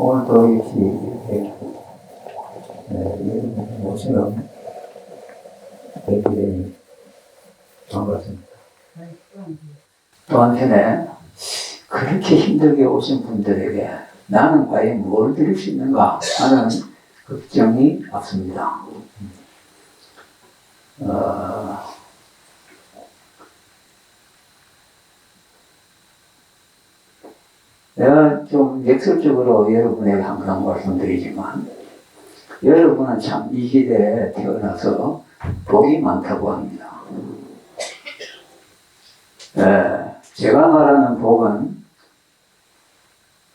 오늘도 이렇게 모처럼 뵙게 되니 반갑습니다. 또 한편에 그렇게 힘들게 오신 분들에게 나는 과연 뭘 드릴 수 있는가 하는 걱정이 앞섭니다. 내가 좀 역설적으로 여러분에게 항상 말씀드리지만 여러분은 참 이 시대에 태어나서 복이 많다고 합니다. 제가 말하는 복은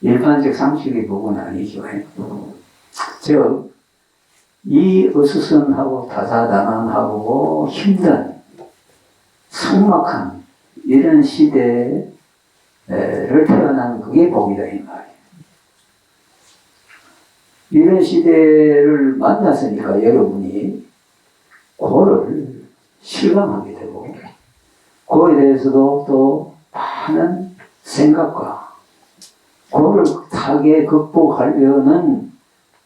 일반적 상식의 복은 아니죠. 즉, 이 어수선하고 다사다난하고 힘든 삭막한 이런 시대를 태어난 그게 복이다 이 말이에요. 이런 시대를 만났으니까 여러분이 그거를 실감하게 되고 그거에 대해서도 또 많은 생각과 그거를 타게 극복하려는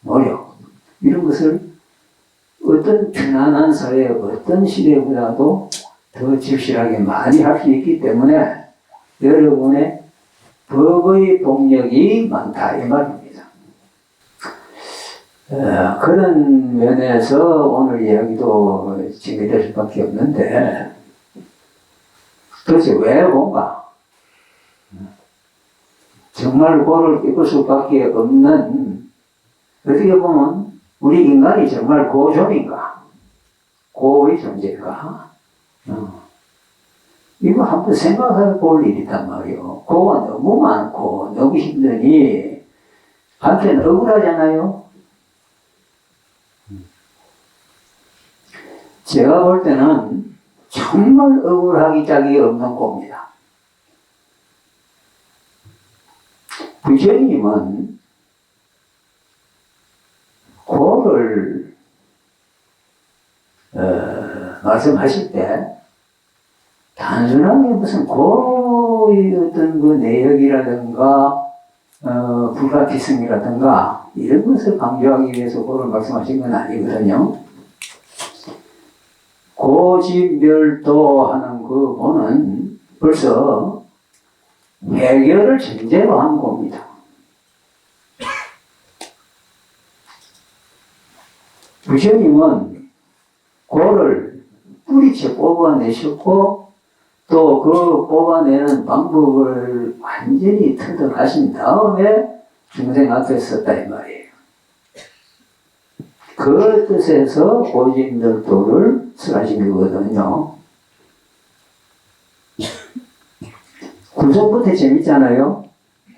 노력 이런 것을 어떤 편안한 사회 어떤 시대보다도 더 절실하게 많이 할 수 있기 때문에 여러분의 법의 복력이 많다 이 말입니다. 그런 면에서 오늘 이야기도 진행될 수밖에 없는데 도대체 왜 본가? 정말 고를 입을 수밖에 없는 어떻게 보면 우리 인간이 정말 고존인가? 고의 존재인가? 이거 한번 생각해 볼 일이단 말이에요. 고가 너무 많고 너무 힘드니 한편 억울하잖아요. 제가 볼 때는 정말 억울하기 짝이 없는 고입니다. 부처님은 고를 말씀하실 때 단순하게 무슨 고의 어떤 그 내역이라든가 불가피성이라든가 이런 것을 강조하기 위해서 고를 말씀하신 건 아니거든요. 고지멸도하는 그 고는 벌써 해결을 전제로 한 겁니다. 부처님은 고를 뿌리째 뽑아내셨고 또 그 뽑아내는 방법을 완전히 터득하신 다음에 중생 앞에 섰다 이 말이에요. 그 뜻에서 고지멸도를 설하신 거거든요. 구성부터 재밌잖아요.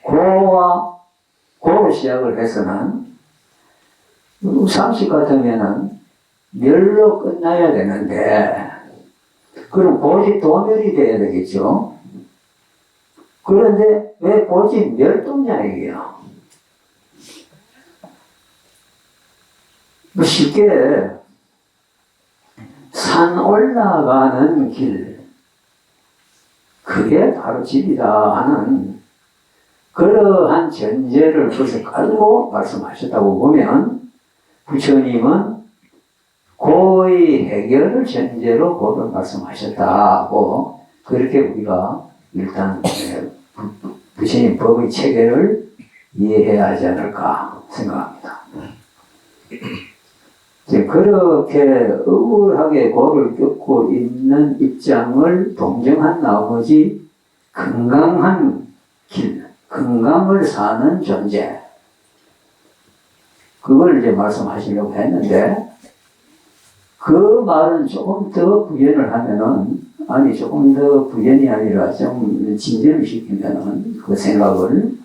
고로 시작을 해서는 상식 같으면은 멸로 끝나야 되는데 그럼 고지 도멸이 돼야 되겠죠. 그런데 왜 고지 멸도냐 이게요. 쉽게 산 올라가는 길 그게 바로 집이다 하는 그러한 전제를 벌써 깔고 말씀하셨다고 보면 부처님은 고의 해결을 전제로 고를 말씀하셨다고 그렇게 우리가 일단 부처님 법의 체계를 이해해야 하지 않을까 생각합니다. 그렇게 억울하게 고를 겪고 있는 입장을 동정한 나머지 건강한 길, 건강을 사는 존재 그걸 이제 말씀하시려고 했는데 그 말은 조금 더 부연을 하면은 아니 조금 더 부연이 아니라 좀 진전을 시키면은 그 생각을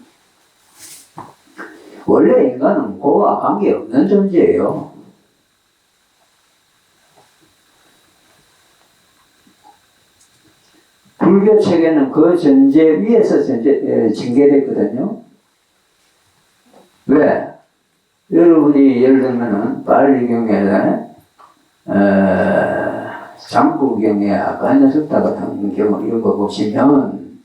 원래 인간은 고와 관계없는 존재예요. 불교 체계는 그 전제 위에서 전개됐거든요. 왜? 여러분이 예를 들면은 빨리경에 장부경에 아까녀석다 같은 경을 읽어보시면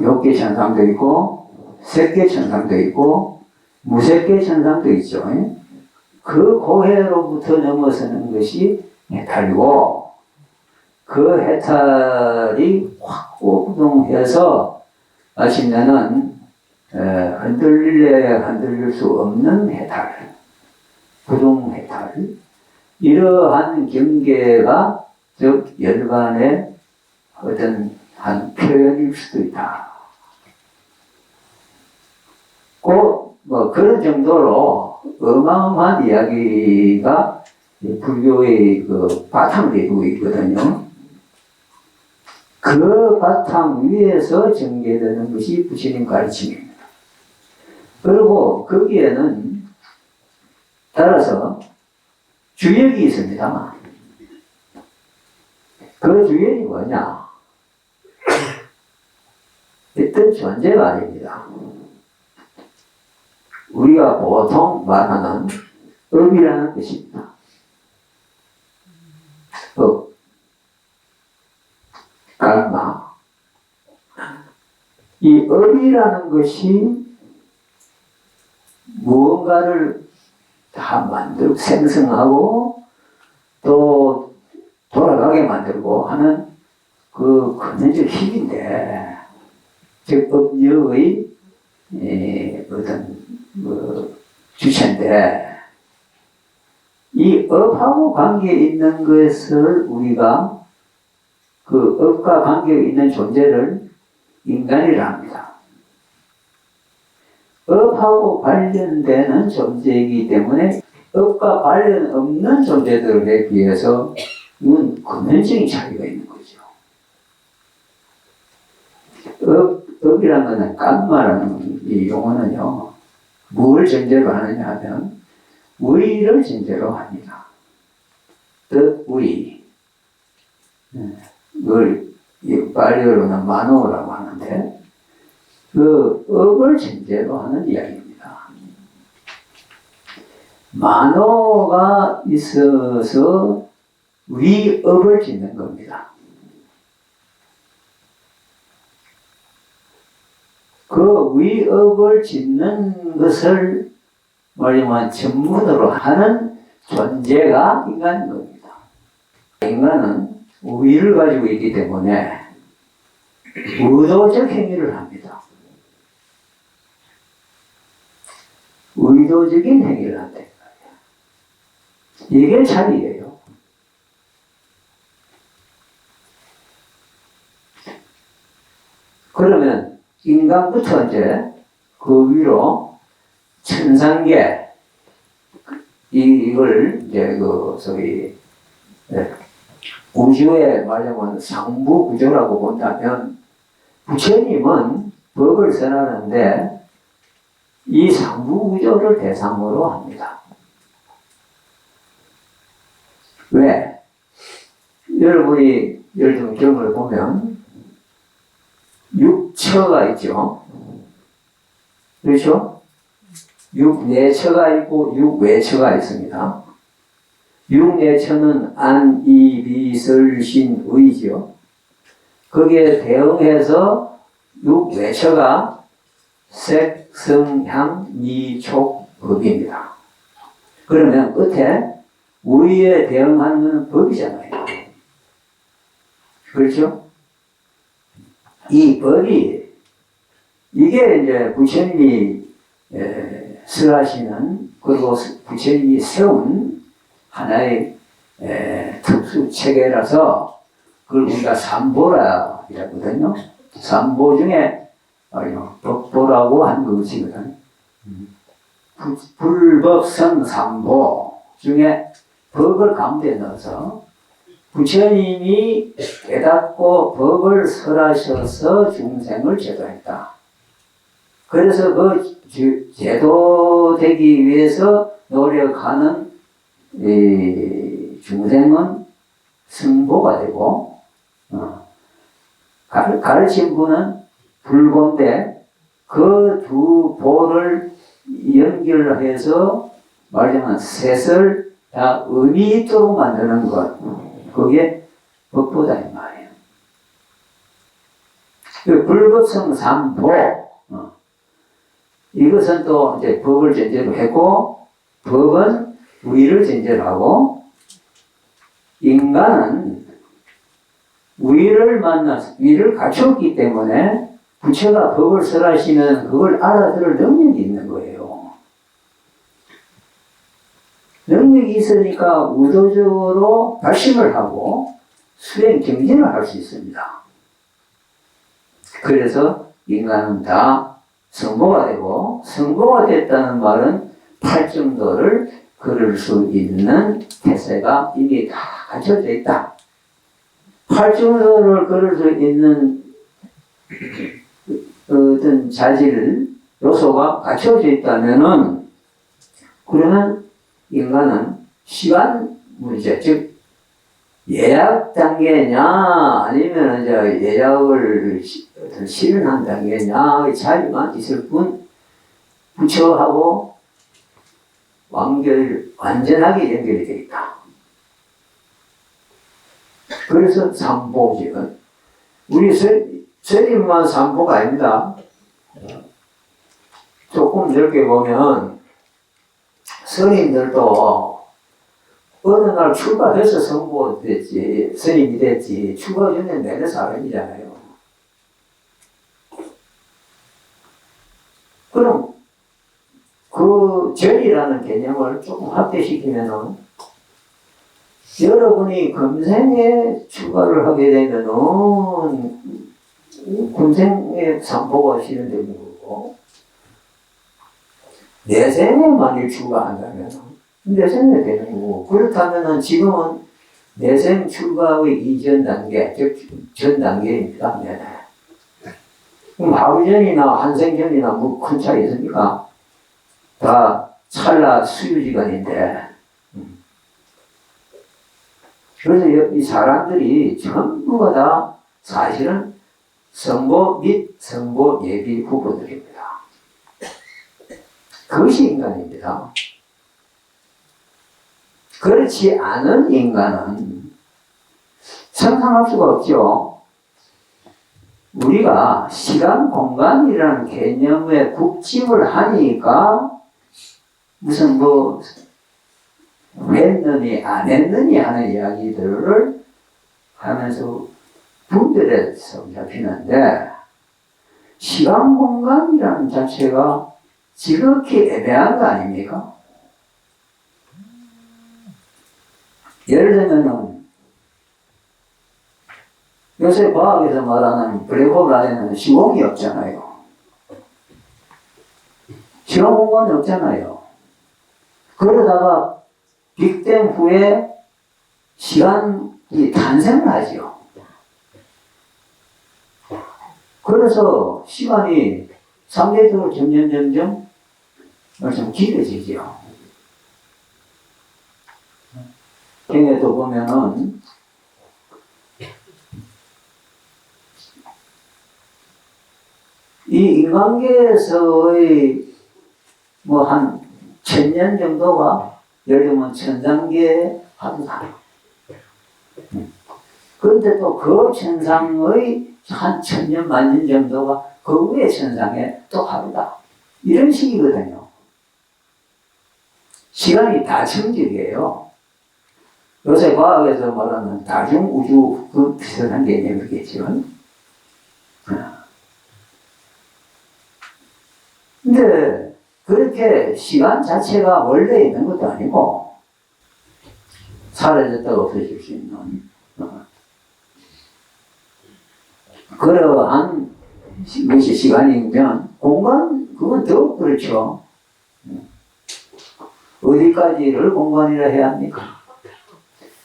욕계천상도 있고 색계천상도 있고 무색계천상도 있죠. 그 고해로부터 넘어서는 것이 해탈이고, 그 해탈이 확 오동해서 마침내는 흔들릴래 흔들릴 수 없는 해탈, 부동 해탈, 이러한 경계가 즉 열반의 어떤 한 표현일 수도 있다. 뭐 그런 정도로 어마어마한 이야기가 불교의 그 바탕을 이루고 있거든요. 그 바탕 위에서 전개되는 것이 부처님 가르침입니다. 그리고 거기에는 따라서 주역이 있습니다. 그 주역이 뭐냐? 어떤 존재가 아닙니다. 우리가 보통 말하는 업이라는 것입니다. 업, karma. 이 업이라는 것이 무언가를 다 만들고 생성하고 또 돌아가게 만들고 하는 그 근원적 힘인데, 즉 업력의 어떤 주체인데, 이 업하고 관계에 있는 것을 우리가 그 업과 관계에 있는 존재를 인간이라 합니다. 업하고 관련되는 존재이기 때문에 업과 관련 없는 존재들에 비해서 이건 근원적인 차이가 있는 거죠. 업이라는 것은 깐마라는 이 용어는요, 뭘 전제로 하느냐 하면 의를 전제로 합니다. 뜻의. 그걸 발리어로는 마노라고 하는데, 그 업을 전제로 하는 이야기입니다. 마노가 있어서 위업을 짓는 겁니다. 그 위업을 짓는 것을 말하자면 전문으로 하는 존재가 인간인 겁니다. 인간은 위를 가지고 있기 때문에 의도적 행위를 합니다. 의도적인 행위를 한다. 이게 차이예요. 그러면 인간부터 이제 그 위로 천상계, 이걸 이제 그 소위 우주의 말하자면 상부 구조라고 본다면, 부처님은 법을 선하는데 이 상부 구조를 대상으로 합니다. 왜? 여러분이 예를 들면 경을 보면 육처가 있죠. 그렇죠? 육내처가 있고 육외처가 있습니다. 육내처는 안, 이, 비, 설, 신, 의죠. 거기에 대응해서 육외처가 색, 성, 향, 미, 촉, 법입니다. 그러면 끝에 의에 대응하는 법이잖아요. 그렇죠? 이 법이, 이게 이제 부처님이 설하시는, 그리고 부처님이 세운 하나의 특수 체계라서 그걸 우리가 삼보라 이러거든요. 삼보 중에 법보라고 하는 것이거든요. 불법성 삼보 중에 법을 가운데 넣어서 부처님이 깨닫고 법을 설하셔서 중생을 제도했다. 그래서 그 제도되기 위해서 노력하는 이 중생은 승보가 되고, 가르친 분은 불보인데, 그 두 보를 연결해서 말하자면 셋을 다 의미 있도록 만드는 것, 그게 법보다 이 말이에요. 불법성 삼보, 이것은 또 이제 법을 전제로 했고, 법은 우위를 전제로 하고, 인간은 위를 갖췄기 때문에 부처가 법을 설하시면 그걸 알아들을 능력이 있는 거예요. 능력이 있으니까 의도적으로 발심을 하고 수행 경진을 할 수 있습니다. 그래서 인간은 다 성보가 되고, 성보가 됐다는 말은 팔정도를 걸을 수 있는 태세가 이미 다 갖춰져 있다. 팔정도를 걸을 수 있는 어떤 자질, 요소가 갖춰져 있다면은, 그러면 인간은 시간 문제, 즉, 예약 단계냐, 아니면 이제 예약을 어떤 실현한 단계냐, 차이만 있을 뿐, 부처하고 완전하게 연결이 되어 있다. 그래서 삼보지는, 우리 스님만 삼보가 아닙니다. 조금 넓게 보면, 스님들도 어느 날 출가해서 성보 됐지, 스님이 됐지, 출가 전에 내내 사람이잖아요. 그럼 그 절이라는 개념을 조금 확대시키면은, 여러분이 금생에 출가를 하게 되면은 금생에 삼보가 실현되는 거고, 내생에 만일 출가한다면 내생에 되는 거고, 그렇다면은 지금은 내생 출가의 이전 단계, 즉 전 단계입니다. 네네. 그럼 하루 전이나 한생 전이나 뭐 큰 차이 있습니까? 다 찰나 수유지간인데. 그래서 이 사람들이 전부가 다 사실은 성보 및 성보 예비 후보들입니다. 그것이 인간입니다. 그렇지 않은 인간은 상상할 수가 없죠. 우리가 시간, 공간이라는 개념에 국집을 하니까 무슨 뭐 했느니 안 했느니 하는 이야기들을 하면서 분별해서 잡히는데, 시간, 공간이라는 자체가 지극히 애매한 거 아닙니까? 예를 들면은 요새 과학에서 말하는 블랙홀 안에는 시공이 없잖아요. 시간 공간이 없잖아요. 그러다가 빅뱅 후에 시간이 탄생을 하죠. 그래서 시간이 상대적으로 점점 좀 길어지죠. 경에도 보면은 이 인간계에서의 뭐 한 1000년 정도가, 예를 들면 1000단계 하루다. 그런데 또 그 천상의 한 1000년, 10,000년 정도가 그 위에 천상에 또 하루다. 이런 식이거든요. 시간이 다층직이에요. 요새 과학에서 말하는 다중우주 그 비슷한 개념이겠지만. 근데 그렇게 시간 자체가 원래 있는 것도 아니고 사라졌다가 없어질 수 있는 그러한 것이 시간이면, 공간, 그건 더욱 그렇죠. 어디까지를 공간이라 해야 합니까?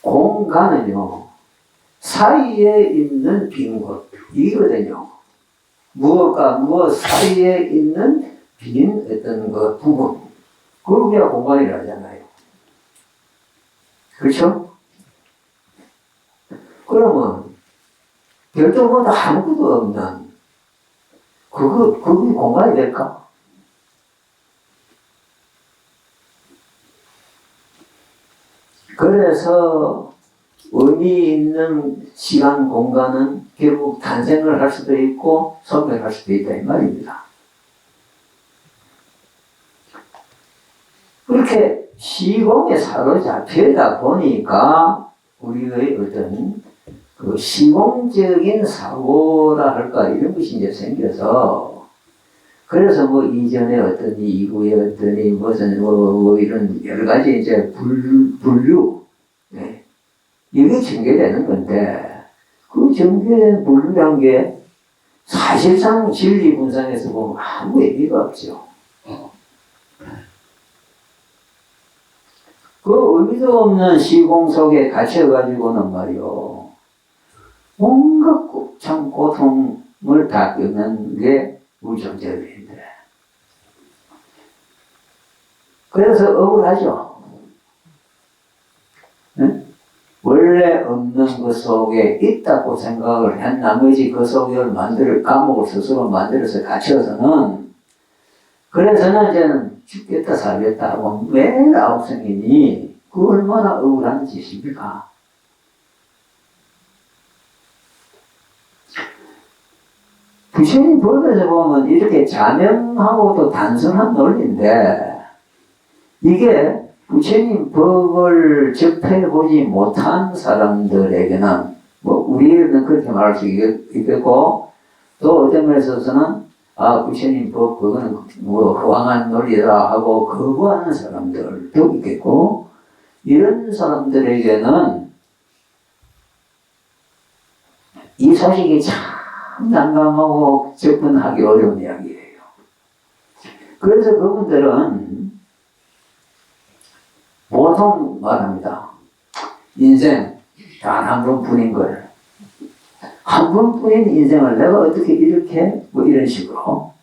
공간은요, 사이에 있는 빈 곳, 이거든요. 무엇과 무엇 사이에 있는 빈 어떤 그 부분, 그걸 우리가 공간이라 하잖아요. 그렇죠? 그러면 별도보다 아무것도 없는 그게 공간이 될까? 그래서 의미 있는 시간, 공간은 결국 탄생을 할 수도 있고 소멸할 수도 있다 이 말입니다. 그렇게 시공에 사로잡히다 보니까 우리의 어떤 그 시공적인 사고라 할까 이런 것이 이제 생겨서 그래서 뭐 이전에 어떤 이후에 어떤 무슨 뭐 이런 여러 가지 이제 분류 네. 이게 전개되는 건데 그 전개된 분류란 게 사실상 진리 분상에서 보면 아무 의미가 없죠. 그 의미도 없는 시공 속에 갇혀가지고는 말이요. 온갖 참 고통을 다 겪는 게 우리 존재들인데. 그래서 억울하죠. 네? 원래 없는 그 속에 있다고 생각을 한 나머지 그 속에 감옥을 스스로 만들어서 갇혀서는 그래서는 이제는 죽겠다 살겠다 하고 매일 아홉성이니 그 얼마나 억울한 짓입니까? 부처님 법에서 보면 이렇게 자명하고도 단순한 논리인데 이게 부처님 법을 접해보지 못한 사람들에게는 뭐 우리는 그렇게 말할 수 있겠고 또 어떤 면에서 있어서는 부처님 법 그거는 뭐 허황한 논리다 하고 거부하는 사람들도 있겠고 이런 사람들에게는 이 소식이 참 난감하고 접근하기 어려운 이야기예요. 그래서 그분들은 보통 말합니다. 인생 단 한 번뿐인 걸. 한 번뿐인 인생을 내가 어떻게 이렇게 뭐 이런 식으로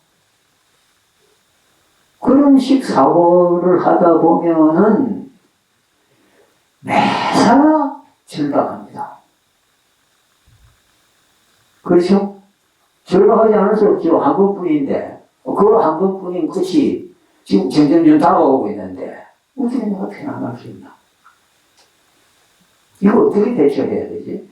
그런 식 사고를 하다 보면은 매사가 절박합니다. 그렇죠? 절박하지 않을 수 없죠. 한 번뿐인데 그 한 번뿐인 끝이 지금 점점 다가오고 있는데 어떻게 내가 편안할 수 있나? 이거 어떻게 대처해야 되지?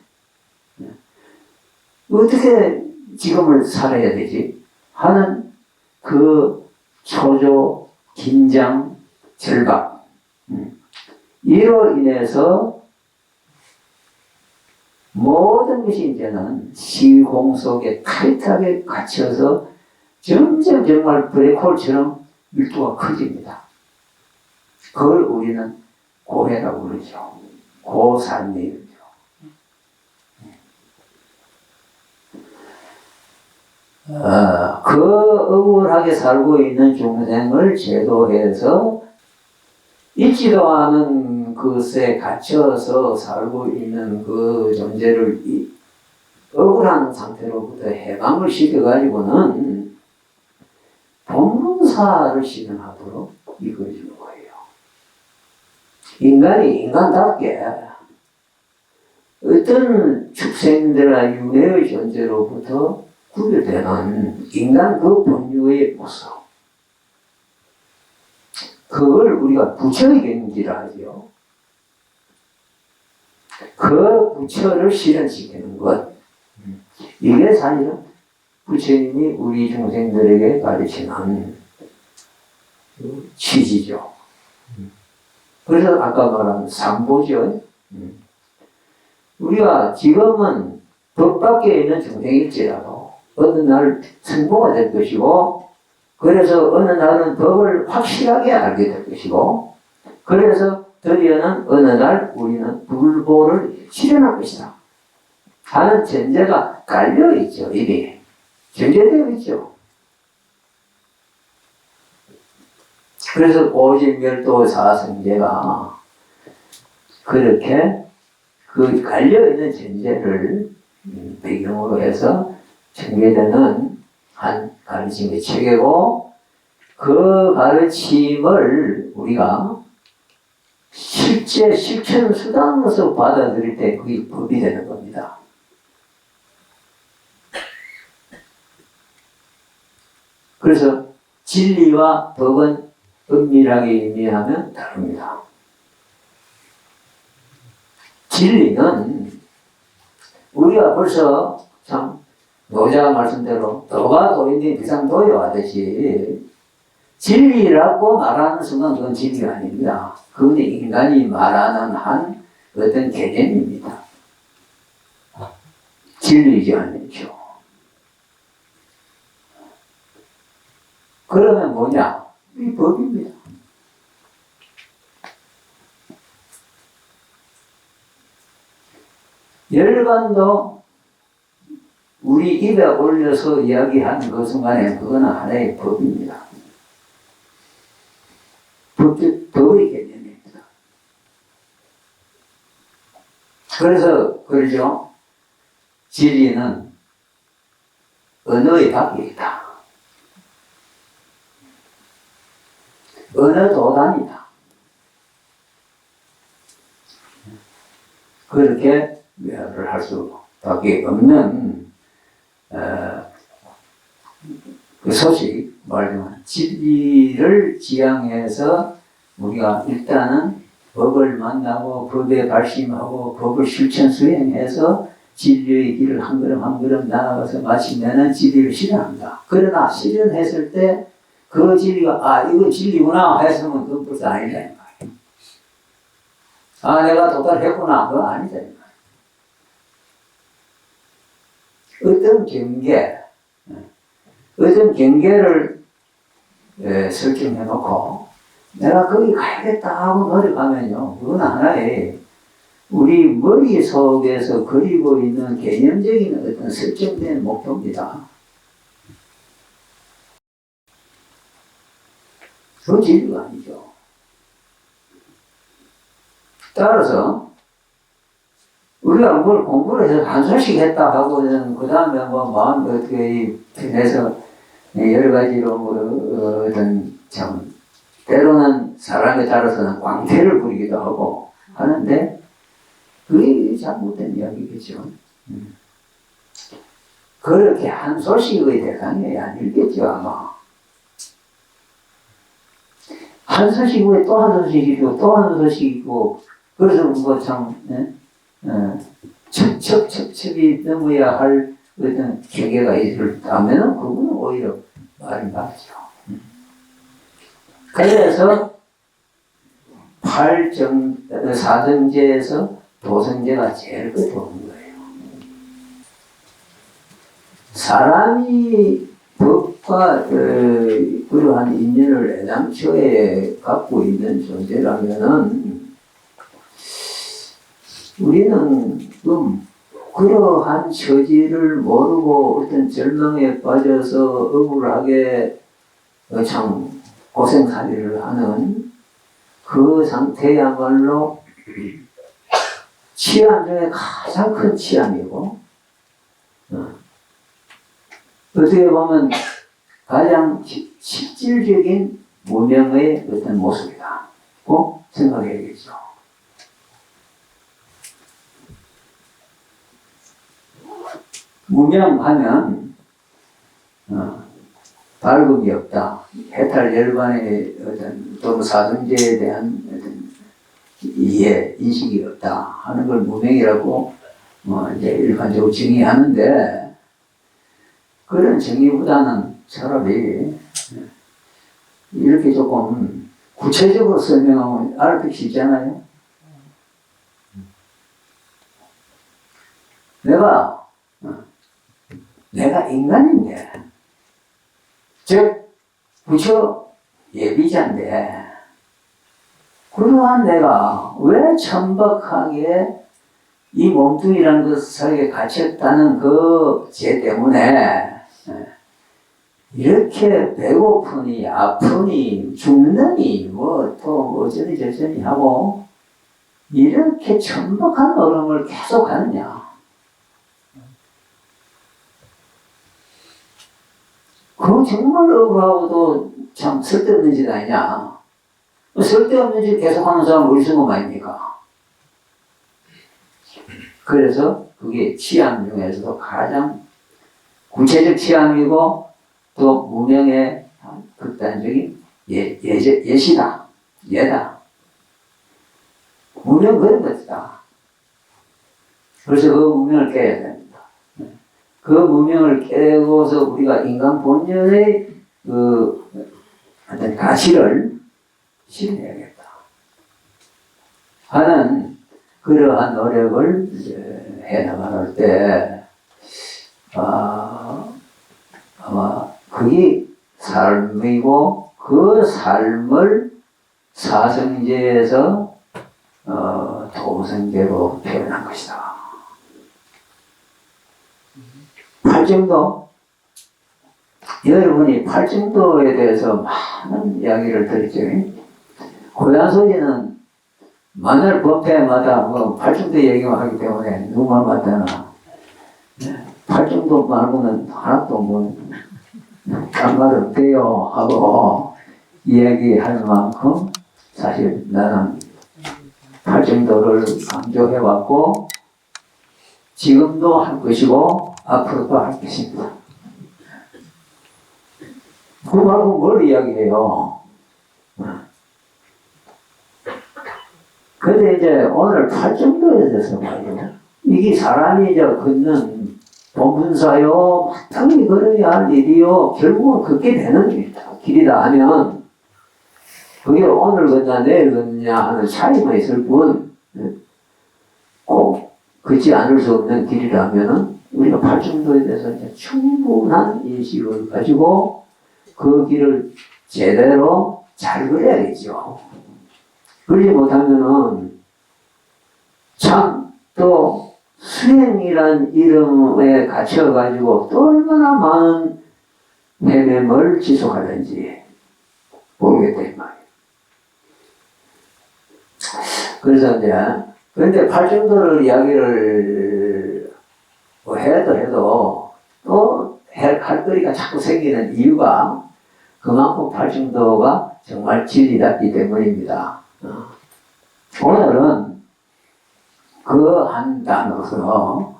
어떻게 지금을 살아야 되지? 하는 그 초조, 긴장, 절박. 이로 인해서 모든 것이 이제는 시공 속에 타이트하게 갇혀서 점점 정말 블랙홀처럼 밀도가 커집니다. 그걸 우리는 고해라고 그러죠. 고산미죠. 그 억울하게 살고 있는 중생을 제도해서 있지도 않은 것에 갇혀서 살고 있는 그 존재를 억울한 상태로부터 해방을 시켜가지고는 본문사를 실현하도록 이끌어주는 거예요. 인간이 인간답게 어떤 축생들과 윤회의 존재로부터 구별되는 인간 그 본유의 모습. 그걸 우리가 부처의 경지라 하죠. 그 부처를 실현시키는 것. 이게 사실은 부처님이 우리 중생들에게 가르치는 취지죠. 그래서 아까 말한 삼보죠. 우리가 지금은 법 밖에 있는 중생일지라도 어느 날 성보가 될 것이고 그래서 어느 날은 법을 확실하게 알게 될 것이고 그래서 드디어는 어느 날 우리는 불보를 실현할 것이다 하는 전제가 깔려있죠. 이미 전제되어 있죠. 그래서 오직멸도 사성제가 그렇게 그 깔려있는 전제를 배경으로 해서 전개되는 한 가르침의 체계고 그 가르침을 우리가 실제 실천 수단으로서 받아들일 때 그게 법이 되는 겁니다. 그래서 진리와 법은 은밀하게 의미하면 다릅니다. 진리는 우리가 벌써 참 노자 말씀대로 도가 도인이 비상도요 하듯이 진리라고 말하는 순간 그건 진리가 아닙니다. 그건 인간이 말하는 한 어떤 개념입니다. 진리지 아니죠. 그러면 뭐냐? 이 법입니다. 열반도 우리 입에 올려서 이야기하는 그 순간에 그거는 하나의 법입니다. 법의 개념입니다. 그래서 그러죠. 진리는 언어의 밖에 있다. 언어 도단이다. 그렇게 묘를 할 수밖에 없는 그 소식, 말하자면 진리를 지향해서 우리가 일단은 법을 만나고 법에 발심하고 법을 실천 수행해서 진리의 길을 한 걸음 한 걸음 나아가서 마치면은 진리를 실현한다. 그러나 실현했을 때 그 진리가 아 이거 진리구나 했으면 그건 벌써 아니다 이 말이에요. 아 내가 도달했구나 그건 아니다 이 말이에요. 어떤 경계 어떤 경계를 설정해 놓고 내가 거기 가야겠다 하고 노력하면요 그건 하나의 우리 머릿속에서 그리고 있는 개념적인 어떤 설정된 목표입니다. 그 진리가 아니죠. 따라서 우리가 뭘 공부를 해서 한 소식 했다 하고는 그 다음에 뭐 마음 어떻게 해서 여러 가지로 뭐 어떤 참 때로는 사람에 따라서는 광태를 부리기도 하고 하는데 그게 잘못된 이야기겠죠. 그렇게 한 소식의 대상이 아니겠죠 아마. 한 소식 후에 또 한 소식이고 또 한 소식이고 그래서 뭐 참 첩첩첩첩이 넘어야 할 어떤 경계가 있다면 그거는 오히려 말이 맞죠. 그래서 사정제에서 도성제가 제일 끝에 오는 거예요. 사람이 법과 그러한 인연을 애당초에 갖고 있는 존재라면은 우리는 그러한 처지를 모르고 어떤 절망에 빠져서 억울하게 참 고생살이를 하는 그 상태야말로 치안 중에 가장 큰 치안이고 어떻게 보면 가장 실질적인 무명의 어떤 모습이라고 생각해야겠죠. 무명하면 밝음이 없다. 해탈 열반의 어떤 또는 사성제에 대한 어떤 이해, 인식이 없다 하는 걸 무명이라고 이제 일반적으로 정의하는데 그런 정의보다는 차라리 이렇게 조금 구체적으로 설명하면 알아듣기 쉽잖아요. 내가 인간인데, 즉, 부처 예비자인데, 그러한 내가 왜 천박하게 이 몸뚱이라는 것에 갇혔다는 그 죄 때문에 이렇게 배고프니 아프니 죽느니 뭐 또 어쩌니 저쩌니 하고 이렇게 천박한 노름을 계속 하느냐. 그거 정말 억울하고도 참 쓸데없는 짓 아니냐. 쓸데없는 짓 계속하는 사람은 어디 있는 거 아닙니까? 그래서 그게 치안 중에서도 가장 구체적 치안이고 또 무명의 극단적인 예시다. 예다. 무명 그런 것이다. 그래서 그 무명을 깨야 됩니다. 그 무명을 깨고서 우리가 인간 본연의 그 어떤 가치를 실현해야겠다 하는 그러한 노력을 이제 해나갈 때, 아마 그게 삶이고 그 삶을 사성제에서 도성제로 표현한 것이다. 팔정도, 여러분이 팔정도에 대해서 많은 이야기를 들었죠. 고향소리는 만날 법회마다 뭐 팔정도 얘기만 하기 때문에 누구나 맞다나 팔정도 말고는 하나도 뭐 딴 말 없대요 하고 이야기할 만큼 사실 나는 팔정도를 강조해왔고 지금도 할 것이고 앞으로도 할 것입니다. 그 말고 뭘 이야기해요? 근데 이제 오늘 팔정도에 대해서 말이요. 이게 사람이 이제 걷는 본분사요, 마땅히 걸어야 할 일이요. 결국은 걷게 되는 길이다 하면 그게 오늘 걷냐 내일 걷냐 하는 차이만 있을 뿐 꼭 걷지 않을 수 없는 길이라면은 우리가 팔정도에 대해서 이제 충분한 인식을 가지고 그 길을 제대로 잘 걸어야겠죠. 그러지 못하면은 참 또 수행이란 이름에 갇혀가지고 또 얼마나 많은 헤매을 지속하는지 모르겠다 이 말이에요. 그래서 이제 그런데 팔정도를 이야기를 뭐 해도 또 할 거리가 자꾸 생기는 이유가 그만큼 팔정도가 정말 진리답기 때문입니다. 오늘은 그 한 단어로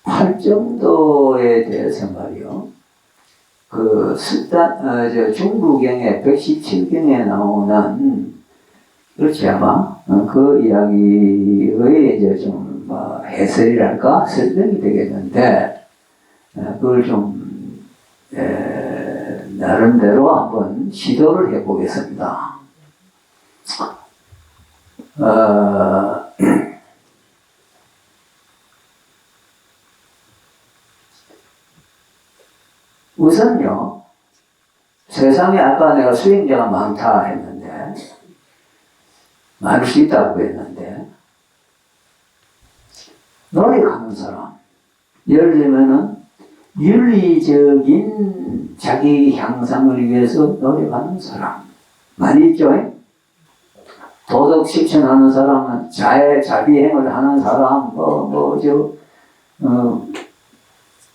팔정도에 대해서 말이요. 그 중부경의 117경에 나오는 그렇지 아마 그 이야기의 이제 좀 뭐 해설이랄까 설명이 되겠는데 그걸 좀 나름대로 한번 시도를 해보겠습니다. 우선요, 세상에 아까 내가 수행자가 많다 했는데, 많을 수 있다고 했는데, 노력하는 사람, 예를 들면은 윤리적인 자기 향상을 위해서 노력하는 사람, 많이 있죠? 도덕 실천하는 사람은 자비행을 하는 사람,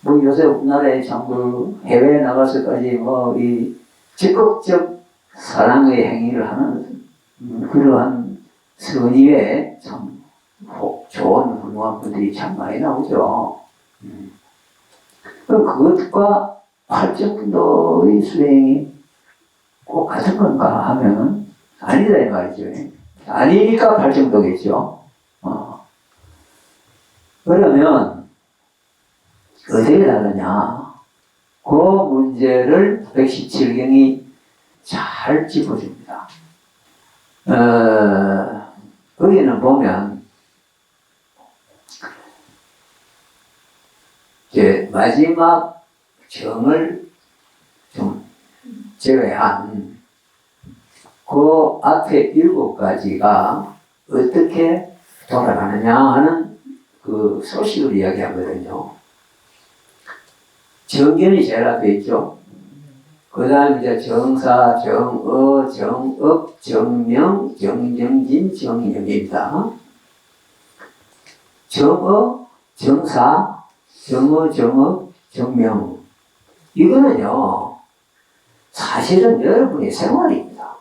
요새 우리나라에 참 해외에 나가서까지 이 적극적 사랑의 행위를 하는 그러한 선의에 참 좋은 훌륭한 분들이 참 많이 나오죠. 그럼 그것과 팔정도의 수행이 꼭 같은 건가 하면은 아니다 이 말이죠. 아니니까 팔정도겠죠. 그러면 어떻게 다르냐? 그 문제를 117경이 잘 짚어줍니다. 거기는 보면 이제 마지막 정을 좀 제외한 그 앞에 7가지가 어떻게 돌아가느냐 하는 그 소식을 이야기하거든요. 정견이 제일 앞에 있죠. 그 다음 이제 정사, 정어, 정업, 정명, 정정진, 정념입니다. 정어, 정사, 정어, 정업, 정명. 이거는요, 사실은 여러분의 생활입니다.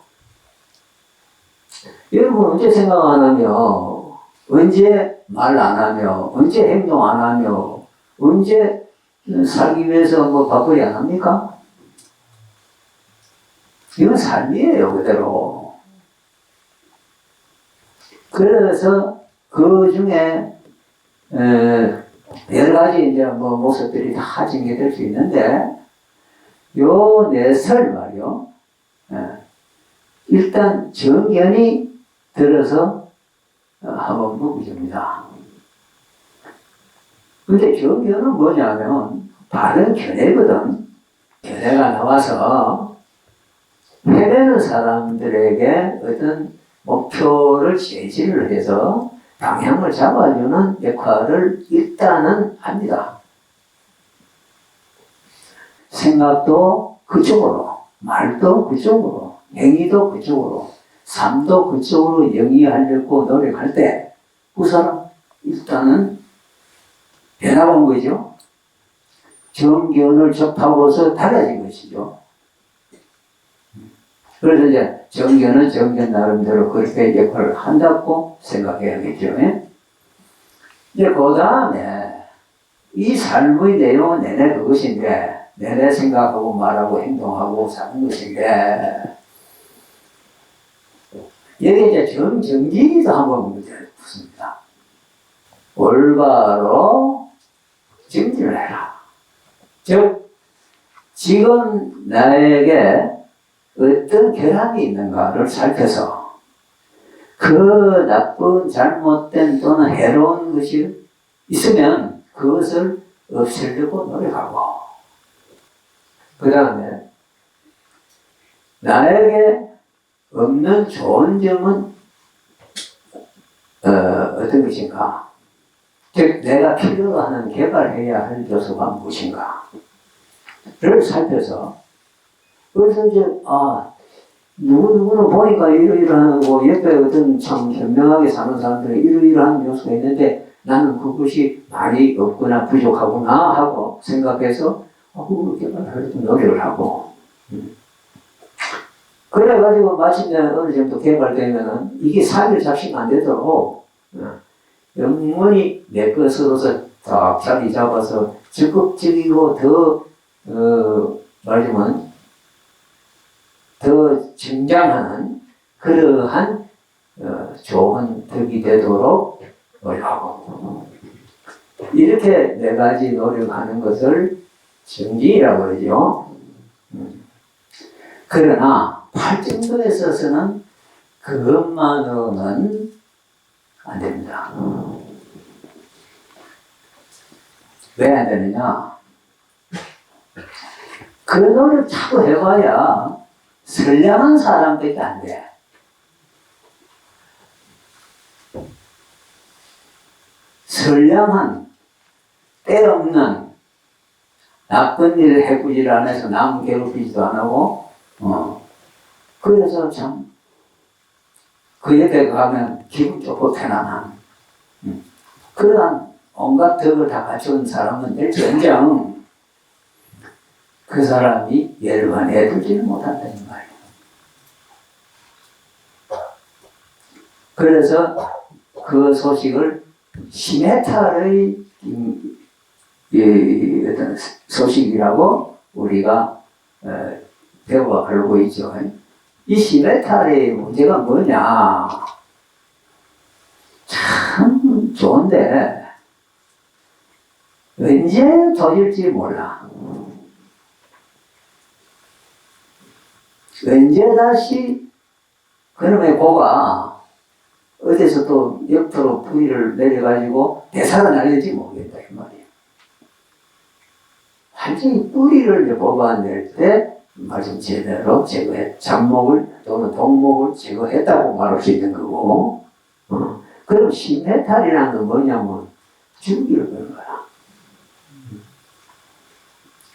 여러분 언제 생각 안 하며, 언제 말 안 하며, 언제 행동 안 하며, 언제 살기 위해서 밥벌이 안 합니까? 이건 삶이에요, 그대로. 그래서 그 중에 여러 가지 이제 모습들이 다 징계될 수 있는데 요 넷을 말이요. 일단 정견이 들어서 한번 묵어줍니다. 근데 정견은 뭐냐면 바른 견해거든. 견해가 나와서 해내는 사람들에게 어떤 목표를 제시를 해서 방향을 잡아주는 역할을 일단은 합니다. 생각도 그쪽으로, 말도 그쪽으로, 행위도 그쪽으로, 삶도 그쪽으로 영위하려고 노력할 때 그 사람 일단은 변화가 온 거죠. 정견을 접하고서 달라진 것이죠. 그래서 이제 정견은 정견 나름대로 그렇게 역할을 한다고 생각해야겠죠. 이제 그 다음에 이 삶의 내용은 내내 그것인데, 내내 생각하고 말하고 행동하고 사는 것인데, 여기 이제 정진이도 한번 문제를 묻습니다. 올바로 정진을 해라. 즉, 지금 나에게 어떤 결함이 있는가를 살펴서 그 나쁜, 잘못된 또는 해로운 것이 있으면 그것을 없애려고 노력하고, 그 다음에 나에게 없는 좋은 점은 어떤 것인가? 즉 내가 필요로 하는 개발해야 할 요소가 무엇인가를 살펴서, 그래서 이제 누구누구는 보니까 이러이러하고 옆에 어떤 참 현명하게 사는 사람들은 이러이러한 요소가 있는데 나는 그것이 많이 없구나 부족하구나 하고 생각해서 그걸 개발하려고 노력을 하고, 그래가지고 마침내 어느 정도 개발되면은 이게 사기를 잡히면 안 되도록 영원히 내 것으로서 딱 자리 잡아서 적극적이고 더 말하자면 더成장하는 그러한 좋은 덕이 되도록 노력하고, 이렇게 네 가지 노력하는 것을 정진이라고 그러죠. 그러나 팔정도에 있어서는 그것만으로는 안 됩니다. 왜 안 되느냐? 그 노력 자꾸 해봐야 선량한 사람밖에 안 돼. 선량한, 때 없는, 나쁜 일을 해꾸질 안 해서 남 괴롭히지도 안 하고, 그래서 참, 그 옆에 가면 기분 좋고 편안한, 그러한 온갖 덕을 다 갖춘 사람은 될지언정 그 사람이 열반해 두지는 못한다는 말이에요. 그래서 그 소식을 시메탈의 어떤 소식이라고 우리가 배워 알고 있죠. 이 시메탈의 문제가 뭐냐? 참 좋은데 언제 터질지 몰라. 언제 다시 그놈의 고가 어디서 또 옆으로 뿌리를 내려가지고 대사가 날릴지 모르겠다 이 말이에요. 완전히 뿌리를 이제 뽑아낼 때 말씀 제대로 제거해, 잡목을 또는 동목을 제거했다고 말할 수 있는 거고, 그럼 시메탈이라는 건 뭐냐면 주기를 그런 거야.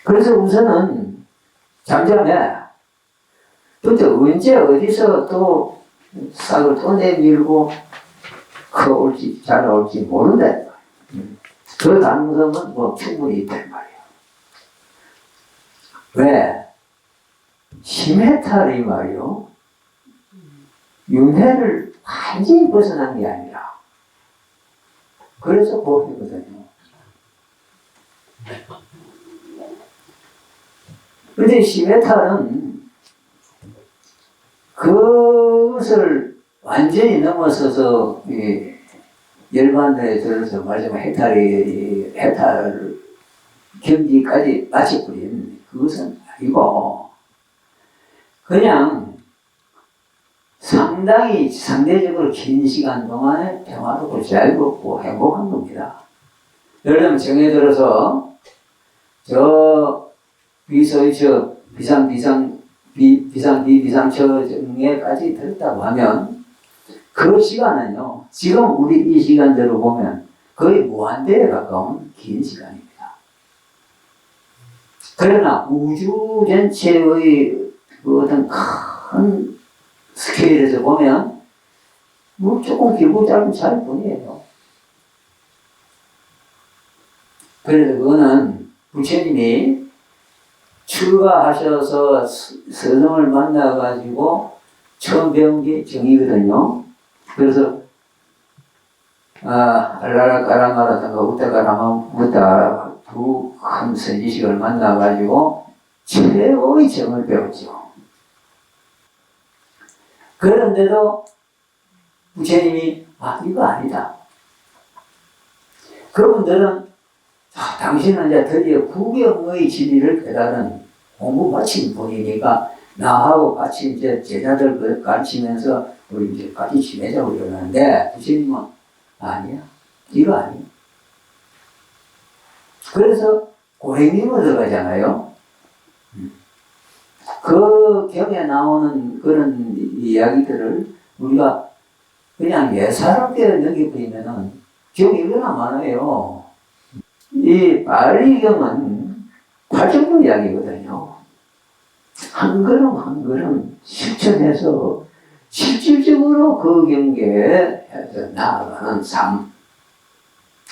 그래서 우선은 잠잠해. 근데 언제 어디서 또 싹을 또 내밀고 커올지 자라올지 모른다. 그 가능성은 뭐 충분히 있단 말이에요. 왜? 시메탈이 말이요, 윤회를 완전히 벗어난 게 아니라, 그래서 고피거든요. 근데 시메탈은 그것을 완전히 넘어서서 열반대에 들어서 마지막 해탈 경지까지 마치버린 그것은 아니고 그냥 상당히 상대적으로 긴 시간 동안에 평화롭고 즐겁고 행복한 겁니다. 예를 들면 정에 들어서 저 비서이처 비상처정에까지 들었다고 하면 그 시간은요, 지금 우리 이 시간대로 보면 거의 무한대에 가까운 긴 시간입니다. 그러나 우주 전체의 그 어떤 큰 스케일에서 보면 뭐 조금 길고 짧은 차이 뿐이에요. 그래서 그거는 부처님이 출가하셔서 스승을 만나가지고 처음 배운 게 정이거든요. 그래서 알라라 까라마라든가 우타까라마부타 두 큰 선지식을 만나가지고 최고의 정을 배웠죠. 그런데도 부처님이 이거 아니다. 그분들은 당신은 이제 드디어 구경의 진리를 깨달은 공부 마친 분이니까 나하고 같이 이제 제자들 가르치면서 우리 이제 같이 지내자고 그러는데 부처님은 아니야. 이거 아니야. 그래서 고행님을 들어가잖아요. 그 경에 나오는 그런 이야기들을 우리가 그냥 예사롭게 넘겨버리면은 경이 얼마나 많아요. 이 발리경은 발전부 이야기거든요. 한 걸음 한 걸음 실천해서 실질적으로 그 경계에서 나아가는 삶,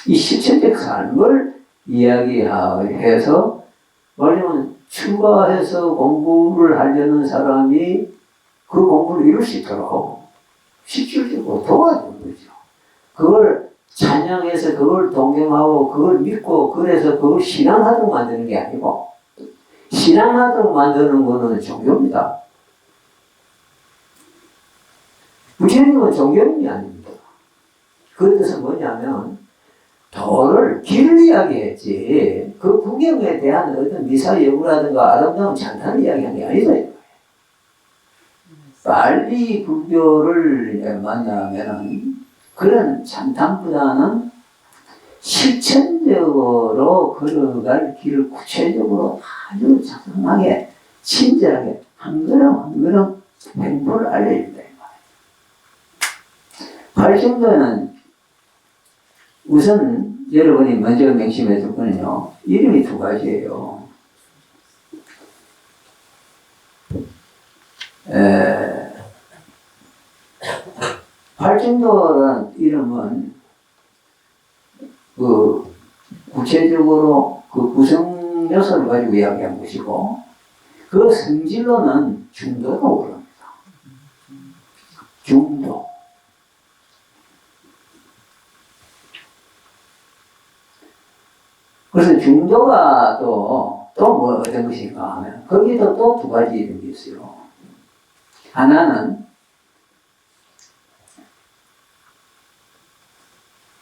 이 실천적 삶을 이야기해서 말하자면 추가해서 공부를 하려는 사람이 그 공부를 이룰 수 있도록 실질적으로 도와주는 거죠. 그걸 찬양해서 그걸 동경하고 그걸 믿고 그래서 그걸 신앙하도록 만드는 게 아니고 신앙하도록 만드는 거는 종교입니다. 부처님은 종교인이 아닙니다. 그 뜻은 뭐냐면 도를 길을 이야기했지 그 구경에 대한 어떤 미사 여부라든가 아름다운 찬탄을 이야기한 게 아니다. 빨리 불교를 만나면 그런 찬탄보다는 실천적으로 걸어갈 길을 구체적으로 아주 장황하게 친절하게 한 걸음 한 걸음 행보를 알려준다. 발심도는 우선 여러분이 먼저 명심해 둘 거는요, 이름이 두 가지예요. 발심도라는 이름은 그 구체적으로 그 구성 요소를 가지고 이야기한 것이고, 그 성질로는 중도라고 그럽니다. 중도. 그래서 중도가 또 뭐 어떤 것인가 하면, 거기도 또 두 가지 이름이 있어요. 하나는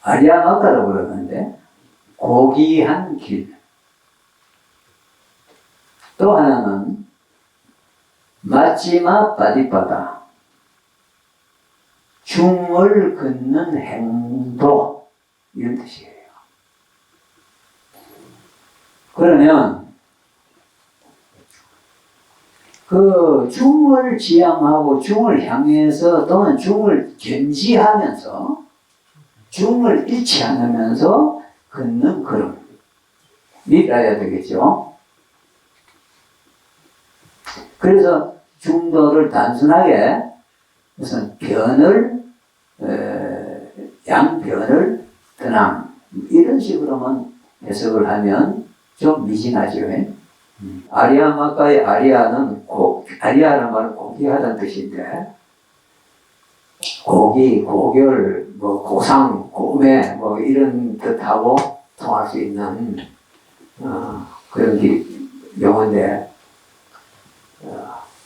아리아마카라고 그러는데, 고귀한 길. 또 하나는 마치마 바디바다. 중을 긋는 행도. 이런 뜻이에요. 그러면 그 중을 지향하고 중을 향해서 또는 중을 견지하면서 중을 잃지 않으면서 걷는 걸음이 있어야 되겠죠. 그래서 중도를 단순하게 무슨 변을 양변을 떠남 이런 식으로만 해석을 하면 좀 미진하죠. 아리아마카의 아리아는 아리아라는 말은 고귀하다는 뜻인데, 고귀, 고결, 뭐 고상, 고매, 뭐 이런 뜻하고 통할 수 있는 그런 용어인데,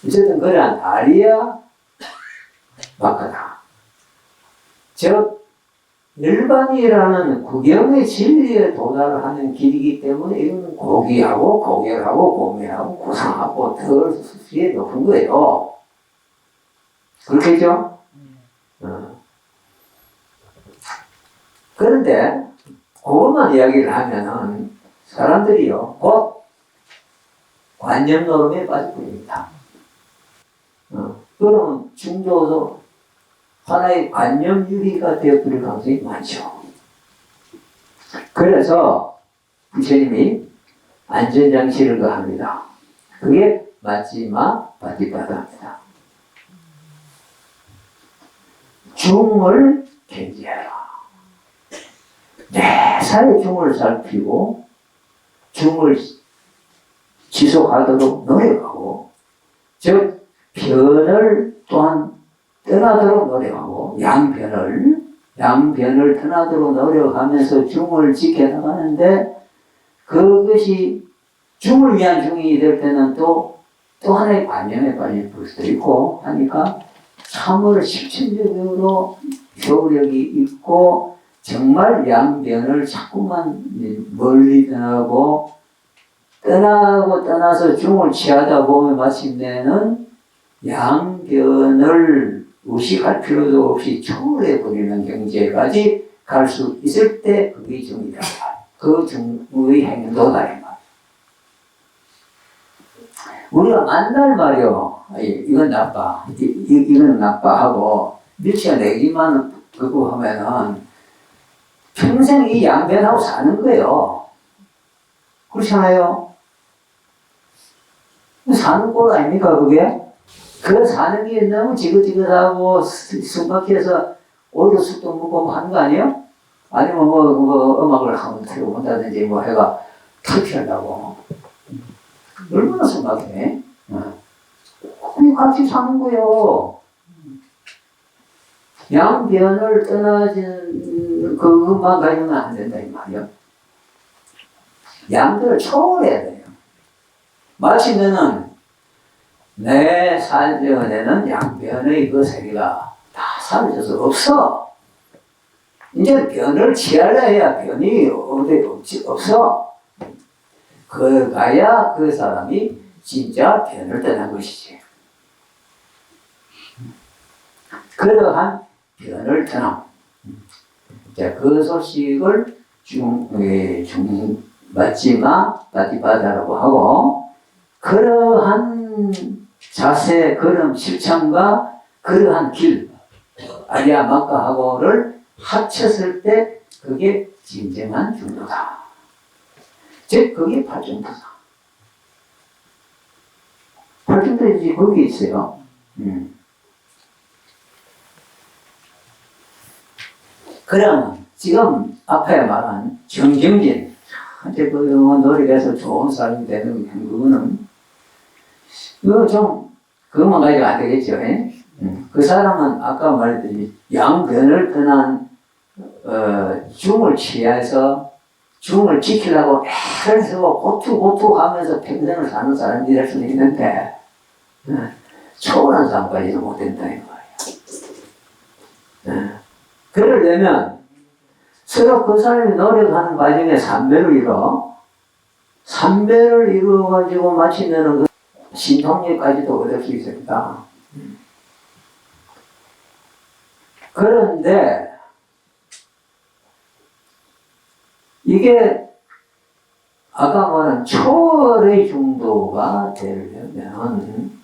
어쨌든 그러한 아리아 마카다. 즉 일반이라는 구경의 진리에 도달하는 길이기 때문에 이건 고귀하고 고결하고 고매하고 고상하고 더 수위에 높은 거예요. 그렇겠죠? 그런데 그것만 이야기를 하면은 사람들이요 곧 관념 노름에 빠져버립니다. 그러면 중도도 하나의 관념 유리가 되어버릴 가능성이 많죠. 그래서 부처님이 안전장치를 거합니다. 그게 마지마 바티바다입니다. 중을 견지해라. 매사에 중을 살피고 중을 지속하도록 노력하고, 즉 변을 또한 떠나도록 노력하고, 양변을 떠나도록 노력하면서 중을 지켜나가는데, 그것이 중을 위한 중이 될 때는 또 하나의 관념에 빠질 수도 있고 하니까 참으로 실천적으로 효력이 있고, 정말 양변을 자꾸만 멀리 떠나서 중을 취하다 보면 마침내는 양변을 의식할 필요도 없이 초월해버리는 경지까지 갈 수 있을 때 그게 중이다. 그 중의 행도다. 이 말. 우리가 만날 말이요. 이건 나빠. 이건 나빠 하고 밀치가 내기만 그거 하면은 평생 이 양변하고 사는 거예요. 그렇잖아요. 사는 꼴 아닙니까, 그게? 그 사는 게 너무 지긋지긋하고 숨막혀서 오히려 쑥도 먹고 하는 거 아니에요? 아니면 뭐 음악을 한번 틀어본다든지 뭐 해가 탈피하려고. 얼마나 숨막히네? 그게 같이 사는 거예요. 양변을 떠나지는 그것만 가지고는 안 된다, 이 말이요. 양변을 초월해야 돼요. 마치면은 내 살전에는 양변의 그 세계가 다 사라져서 없어. 이제 변을 취하려 해야 변이 어디 없어. 그가야 그 사람이 진짜 변을 떠난 것이지. 그러한 변을 떠남. 자, 그 소식을 마지마 바티바다라고 하고, 그러한 자세, 그런 실천과 그러한 길, 아리아마카하고를 합쳤을 때 그게 진정한 중도다. 즉, 그게 팔중도다. 팔중도지 거기 있어요. 그러면 지금 앞에 말한 정정진, 한테 그 노력해서 좋은 사람이 되는 그거는 이거 좀 그것만 가지고 안 되겠죠. 그 사람은 아까 말했듯이 양변을 떠난 중을 취해서 중을 지키려고 애를 쓰고 고투하면서 평생을 사는 사람이 될 수는 있는데 초월한 사람까지는 못 된다 이 말이야. 그러려면 서로 그 사람이 노력하는 과정에 삼배를 이루어가지고 마치면은 신통력까지도 얻을 수 있습니다. 그런데 이게 아까 말한 초월의 중도가 되려면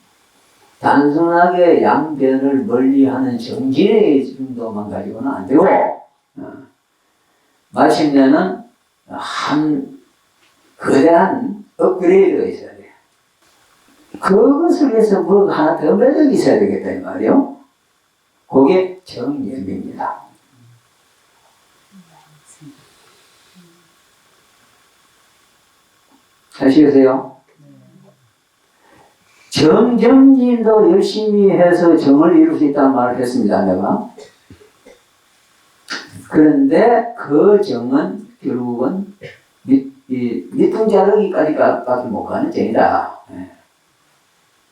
단순하게 양변을 멀리하는 정진의 중도만 가지고는 안 되고 마침내는 한 거대한 업그레이드가 있어야 돼요. 그것을 위해서 뭐 하나 더 매력이 있어야 되겠다 이 말이요. 그게 정념입니다. 아시겠어요? 정정진도 열심히 해서 정을 이룰 수 있다는 말을 했습니다, 내가. 그런데 그 정은 결국은 밑둥자르기까지밖에 못 가는 정이다.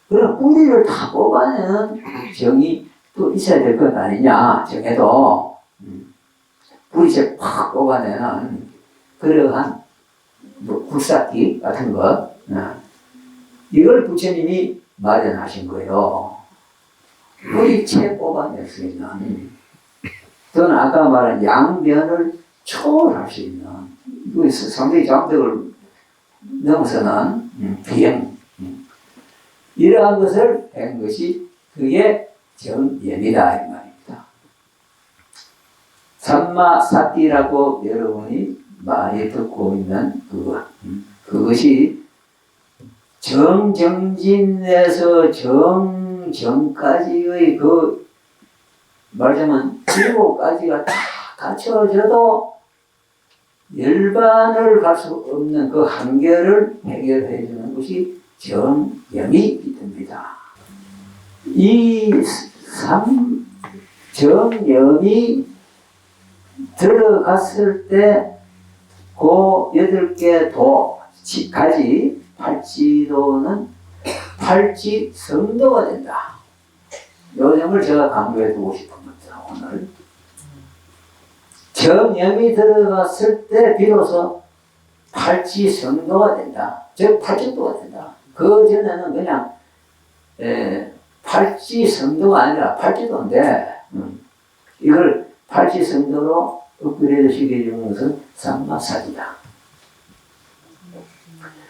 그럼 뿌리를 다 뽑아내는 정이 또 있어야 될 것 아니냐, 정에도. 뿌리채 팍 뽑아내는 그러한 뭐 굴삭기 같은 것, 이걸 부처님이 마련하신 거예요. 뿌리채 뽑아낼 수 있는, 또는 아까 말한 양변을 초월할 수 있는, 상당히 장벽을 넘어서는 비행, 이러한 것을 한 것이 그게 정예이다 이 말입니다. 삼마사띠라고 여러분이 많이 듣고 있는 그것이 정정진에서 정정까지의 그 말하자면 7가지가 다 갖춰져도 열반을 갈 수 없는 그 한계를 해결해 주는 것이 정념이 됩니다. 이 정념이 들어갔을 때 그 8개 가지 팔지도는 팔지성도가 된다. 요 점을 제가 강조해 두고 싶은 겁니다. 오늘 정념이 들어갔을 때 비로소 팔지성도가 된다. 즉 팔정도가 된다. 그 전에는 그냥 팔지성도가 아니라 팔지도인데 이걸 팔지성도로 업그레이드 시켜주는 것은 삼마사지다.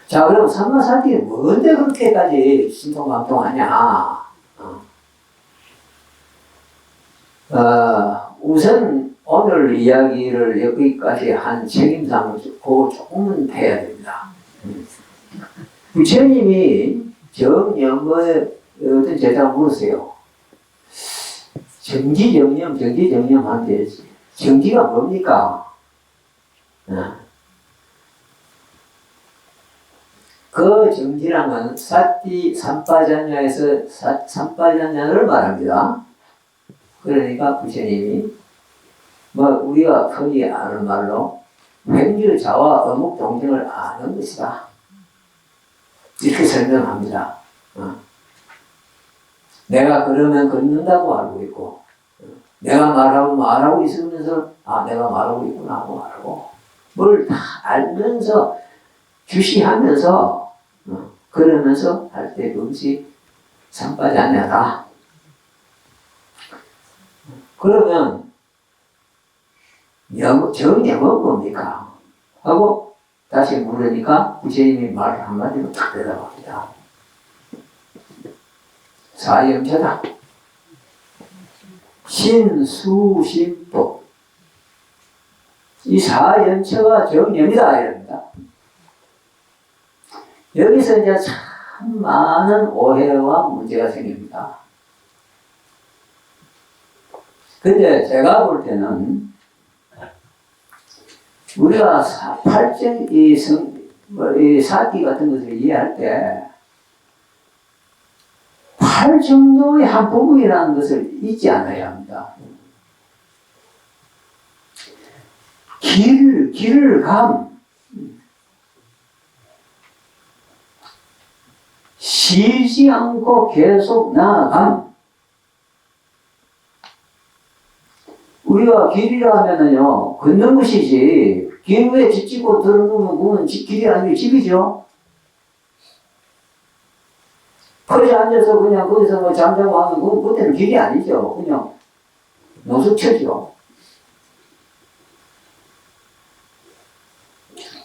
자, 그럼 삼마사지가 뭔데 그렇게까지 신통방통하냐? 우선 오늘 이야기를 여기까지 한 책임상 그 조금은 해야 됩니다. 부처님이 정념의 어떤 제자가 물으세요. 정지정념 하는데 정지가 뭡니까? 그 정지란 건 사띠 삼빠잔냐에서 삼빠잔냐를 말합니다. 그러니까 부처님이 우리가 흔히 아는 말로 횡주자와 어묵동정을 아는 것이다. 이렇게 설명합니다. 내가 그러면 걷는다고 알고 있고, 내가 말하고 있으면서 내가 말하고 있구나 하고 말하고, 뭘 다 알면서 주시하면서 그러면서 할 때 그것이 삼빠자냐다. 그러면 정념은 뭡니까? 하고 다시 물으니까 부처님이 말 한마디로 딱 대답합니다. 사염처다. 신수심법. 이 사염처가 정념이다 이럽니다. 여기서 이제 참 많은 오해와 문제가 생깁니다. 근데 제가 볼 때는 우리가 팔정 이 사기 같은 것을 이해할 때 팔 정도의 한 부분이라는 것을 잊지 않아야 합니다. 길을 쉬지 않고 계속 나아감. 우리가 길이라 하면은요, 걷는 것이지, 길 위에 지치고 들어놓으면 그건 길이 아니고 집이죠. 거기 앉아서 그냥 거기서 잠자고 하면 그때는 길이 아니죠. 그냥 노숙처죠.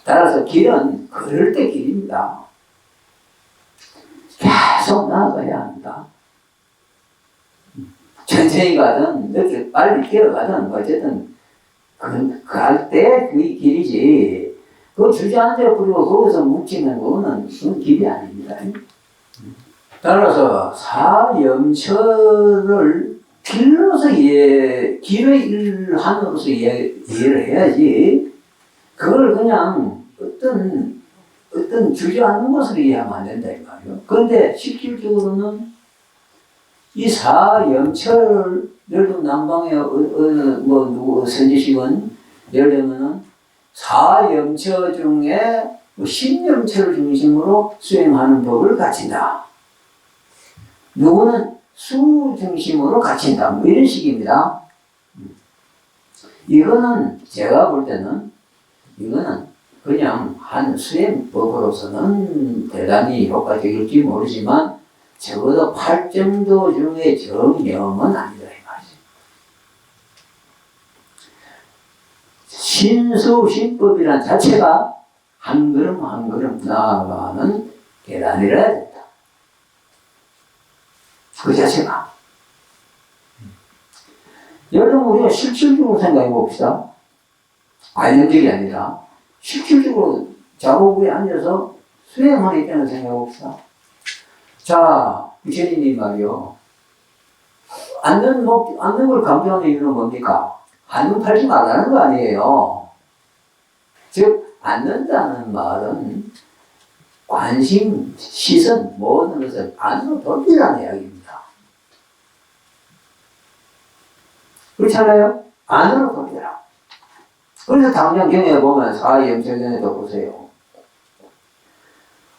따라서 길은 걸을 때 길입니다. 계속 나아가야 합니다. 천천히 가든 이렇게 빨리 뛰어가든 어쨌든 갈 때 그게 길이지. 그거 주저앉아 버리고 거기서 묵히는 그건 길이 아닙니다. 따라서 사염처를 길로서 길의 일환으로서 이해를 해야지. 그걸 그냥 어떤 주저앉는 것으로 이해하면 안 된다 이 말이에요. 그런데 실질적으로는 이 사염처를 예를 들면 남방에 누구 선지식은 예를 들면은 사염처 중에 신염처를 중심으로 수행하는 법을 가르친다. 누구는 수 중심으로 가르친다. 이런 식입니다. 이거는 제가 볼 때는 이거는 그냥 한 수행법으로서는 대단히 효과적일지 모르지만 적어도 8정도 중에 정령은 아니다 이 말이지. 신수신법이란 자체가 한 걸음 한 걸음 나아가는 계단이라 해야 된다. 그 자체가. 여러분 우리가 실질적으로 생각해 봅시다. 관념적이 아니라 실질적으로 작업부에 앉아서 수행하는 입장을 생각해 봅시다. 자, 부처님이 말이요. 앉는 걸 강조하는 이유는 뭡니까? 한눈 팔지 말라는 거 아니에요. 즉, 앉는다는 말은 관심, 시선, 모든 것을 안으로 돌리라는 이야기입니다. 그렇잖아요? 안으로 돌리라. 그래서 당장 경에 보면 사이염색전에도 보세요.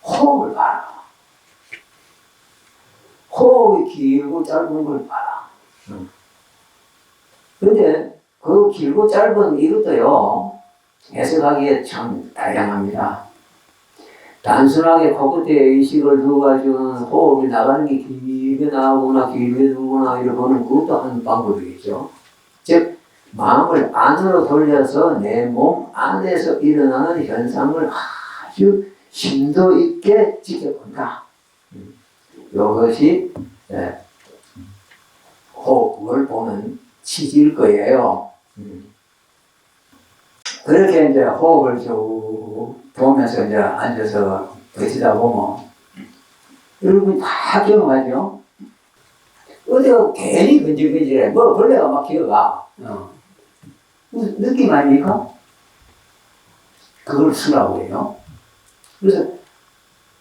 호흡을 봐라. 호흡이 길고 짧은 걸 봐라. 근데 그 길고 짧은 이것도요, 해석하기에 참 다양합니다. 단순하게 코끝에 의식을 두어가지고는 호흡이 나가는 게 길게 나오거나 길게 두거나 이렇게 보는 그것도 한 방법이겠죠. 즉, 마음을 안으로 돌려서 내 몸 안에서 일어나는 현상을 아주 심도 있게 지켜본다. 이것이 호흡을 보는 취지일 거예요. 그렇게 이제 호흡을 쭉 보면서 이제 앉아서 버티다 보면 여러분이 다 경험하죠? 어디가 괜히 근질근질해. 뭐 벌레가 막 기어가. 느낌 아닙니까? 그걸 수라고 해요. 그래서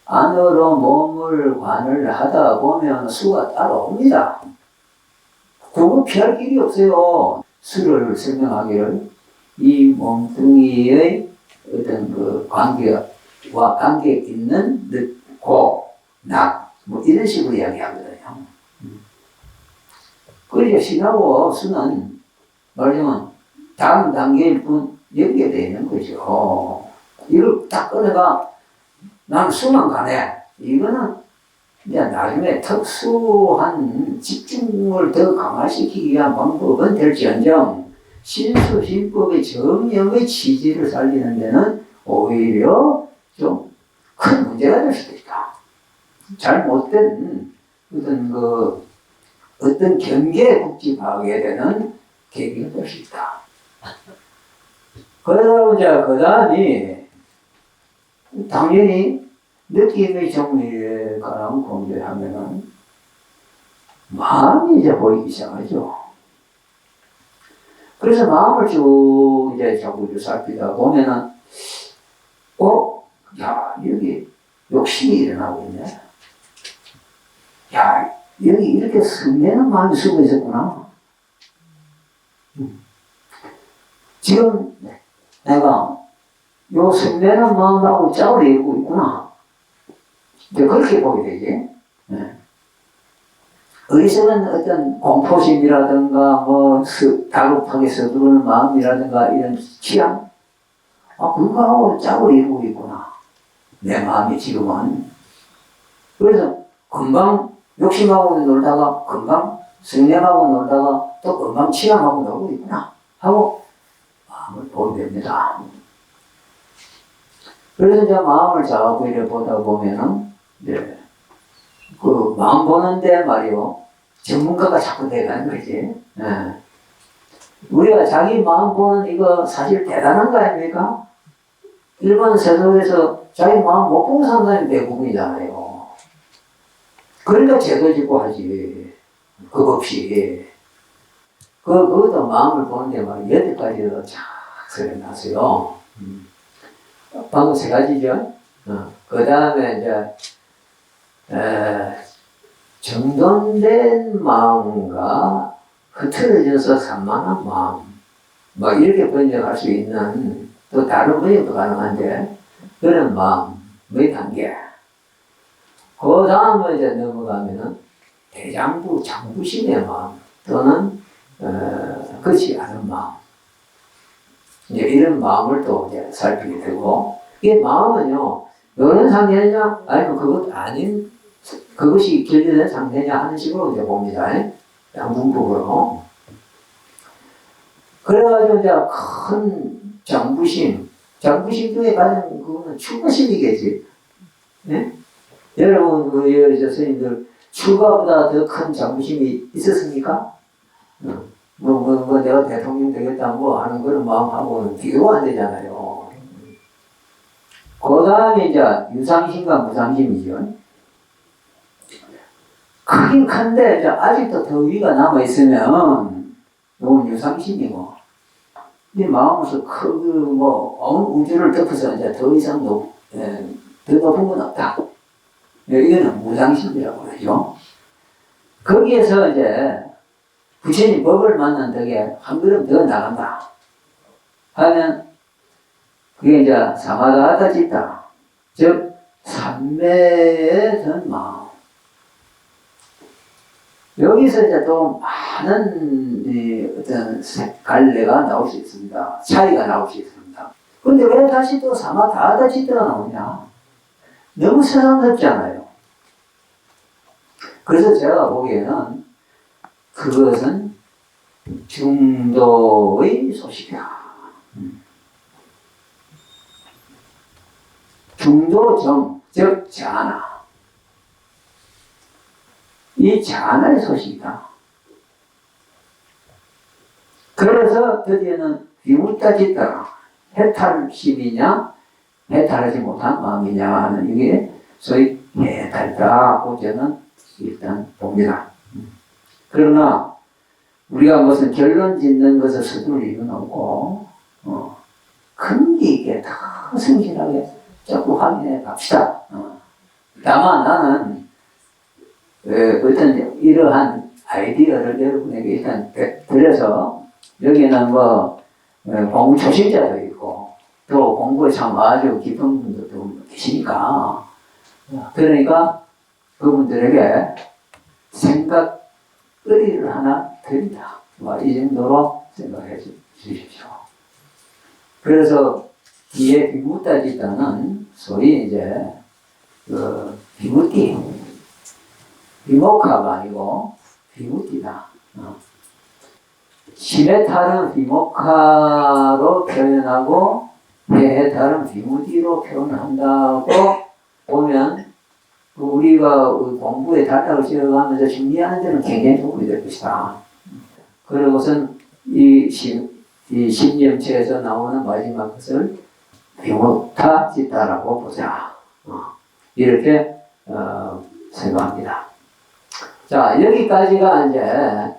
안으로 몸을 관을 하다 보면 수가 따라옵니다. 그거 피할 길이 없어요. 수를 설명하기를 이 몸뚱이의 어떤 그 관계와 관계 있는 고, 낙, 뭐 이런 식으로 이야기하거든요. 그러니까 신하고 수는 말하자면 다음 단계일 뿐 연계되어 있는 거죠. 이걸 딱 꺼내가 나는 수만 가네. 이거는 이제 나중에 특수한 집중을 더 강화시키기 위한 방법은 될지언정 신수신법의 정령의 취지를 살리는 데는 오히려 좀 큰 문제가 될 수도 있다. 잘못된 어떤 경계에 국집하게 되는 계기가 될 수 있다. 그러다 이제 그 다음이 당연히 느낌의 정리에 관한 공부하면은 마음이 이제 보이기 시작하죠. 그래서 마음을 쭉 이제 자꾸 살피다 보면은, 야, 여기 욕심이 일어나고 있네. 야, 여기 이렇게 성내는 마음이 숨어 있었구나. 지금 내가 요 성내는 마음하고 짝을 이루고 있구나. 이제 그렇게 보게 되지. 네. 어리석은 어떤 공포심이라든가, 다급하게 서두르는 마음이라든가, 이런 취향, 그거하고 짝을 이루고 있구나. 내 마음이 지금은. 그래서 금방 욕심하고 놀다가, 금방 성냄하고 놀다가, 또 금방 취향하고 놀고 있구나. 하고 마음을 보게 됩니다. 그래서 이제 마음을 자꾸 이렇게 보다 보면은, 그 마음 보는데 말이요, 전문가가 자꾸 돼가는 거지. 우리가 자기 마음 보는 이거 사실 대단한 거 아닙니까? 일반 세속에서 자기 마음 못 보고 사는 사람이 대부분이잖아요. 그러니까 제도 짓고 하지. 그거 없이. 그것도 마음을 보는데 막 여태까지도 쫙 소리 났어요. 방금 세 가지죠. 그 다음에 이제, 정돈된 마음과 흐트러져서 산만한 마음, 막 이렇게 번역할 수 있는 또 다른 번역도 가능한데 그런 마음의 단계. 그 다음에 이제 넘어가면은 대장부, 장부심의 마음 또는 그렇지 않은 마음. 이제 이런 마음을 또 이제 살피게 되고, 이 마음은요, 이런 상태냐, 아니면 그것 아닌, 그것이 결여된 상태냐 하는 식으로 이제 봅니다. 양분법으로. 그래가지고 이제 큰 장부심 중에 가장 그거는 추가심이겠지. 네? 여러분, 그 선생님들, 추가보다 더 큰 장부심이 있었습니까? 내가 대통령 되겠다, 하는 그런 마음하고는 비교가 안 되잖아요. 그 다음에 이제 유상심과 무상심이죠. 크긴 큰데, 이제 아직도 더 위가 남아있으면, 이건 유상심이고, 이 마음에서 온 우주를 덮어서 이제 더 이상 더 높은 건 없다. 이거는 무상심이라고 그러죠. 거기에서 이제 부처님 법을 만난 덕에 한 걸음 더 나간다 하면 그게 이제 사마다하다 짓다. 즉 삼매에 든 마음. 여기서 이제 또 많은 어떤 갈래가 나올 수 있습니다. 차이가 나올 수 있습니다. 근데 왜 다시 또 사마다하다 짓다가 나오냐? 너무 세상스럽지 않아요. 그래서 제가 보기에는 그것은 중도의 소식이야. 중도정, 즉 자나. 이 자나의 소식이다. 그래서 드디어는 비무따짓다. 해탈심이냐, 해탈하지 못한 마음이냐 하는 이게 소위 해탈이다고 저는 일단 봅니다. 그러나 우리가 무슨 결론 짓는 것을 서둘 이유는 없고 근기 있게 더 성실하게 자꾸 확인해 갑시다. 다만 나는 어떤 이러한 아이디어를 여러분에게 일단 드려서 여기는 공부 초심자도 있고 또 공부에 참 아주 깊은 분들도 계시니까 그러니까 그분들에게 생각거리를 하나 드린다. 이 정도로 생각해 주십시오. 그래서 뒤에 비무따짓다는 소위 이제 비무띠, 비목화가 아니고 비무띠다. 심해탈은 비목화로 표현하고 해해탈은 비무띠로 표현한다고 보면 우리가 공부에 달락을 지어가면서 정리하는 데는 굉장히 도움이 될 것이다. 그리고선 이 심념체에서 나오는 마지막 것을 비무타짓다라고 보자. 이렇게 생각합니다. 자, 여기까지가 이제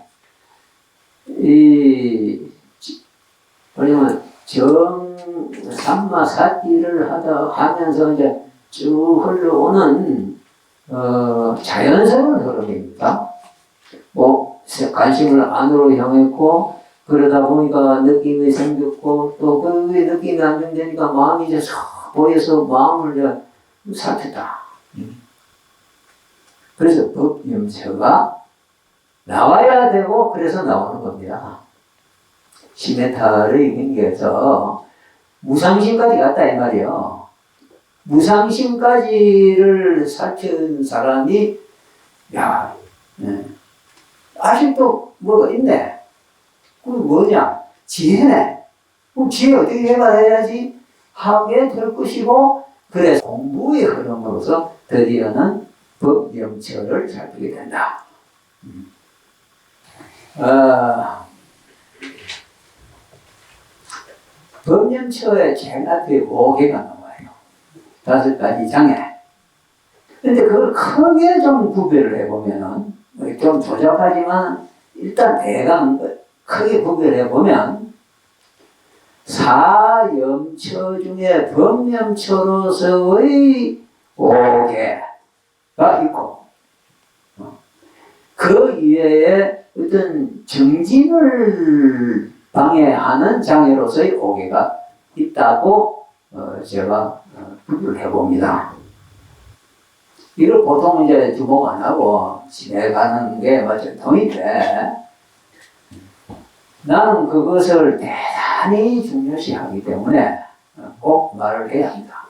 뭐냐면 삼마사띠를 하면서 이제 쭉 흘러오는 자연스러운 흐름입니다. 관심을 안으로 향했고 그러다 보니까 느낌이 생겼고 또 그 느낌이 안정되니까 마음이 이제 싹 보여서 마음을 이제 살폈다. 그래서 법염처가 나와야 되고 그래서 나오는 겁니다. 시메탈의 경계에서 무상심까지 갔다 이 말이에요. 무상심까지를 살핀 사람이 아직도 뭐가 있네. 그럼 뭐냐? 지혜네. 그럼 지혜 어떻게 개발해야지? 하게 될 것이고 그래서 공부의 흐름으로서 드디어는 법염처를 살피게 된다. 법염처에 제일 앞에 5개가 나와요. 5가지 장애. 근데 그걸 크게 좀 구별을 해보면은, 좀 조잡하지만, 일단 대강 크게 구별해보면, 사염처 중에 법염처로서의 5개가 있고, 그 이외에 어떤 정진을 방해하는 장애로서의 5개가 있다고 제가 분류를 해봅니다. 이걸 보통 이제 주목 안 하고 지내가는 게 전통인데 나는 그것을 대단히 대단히 중요시하기 때문에 꼭 말을 해야 합니다.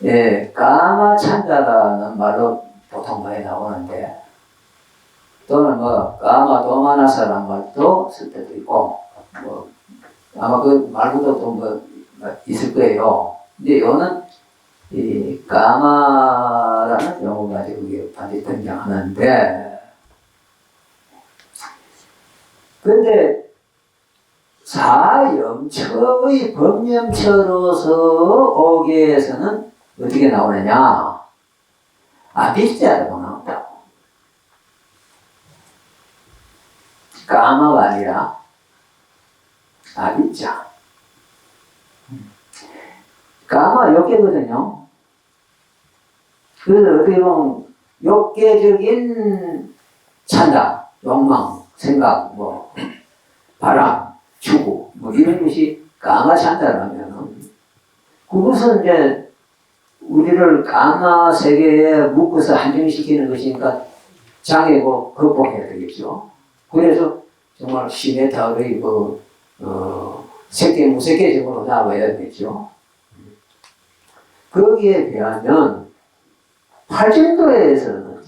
예, 까마찬다라는 말로 보통 많이 나오는데, 또는 뭐 까마도마나사라는 말도 쓸 때도 있고, 뭐 아마 그 말고도 또 뭐 있을 거예요. 근데 이거는 이 까마라는 용어가 여기에 반드시 등장하는데, 근데 사염처의 법념처로서 오계에서는 어떻게 나오느냐? 아비자라고 나온다고. 까마가 아니라 아비자. 까마 욕계거든요. 그래서 어떻게 보면 욕계적인 찬다, 욕망, 생각, 뭐 바람, 추구, 뭐 이런 것이 까마 찬다라면, 그것은 이제 우리를 까마 세계에 묶어서 한정시키는 것이니까 장애고 극복해야 되겠죠. 그래서 정말 시메타의 색계 무색계적으로 나와야 되겠죠. 거기에 비하면 팔진도에서는,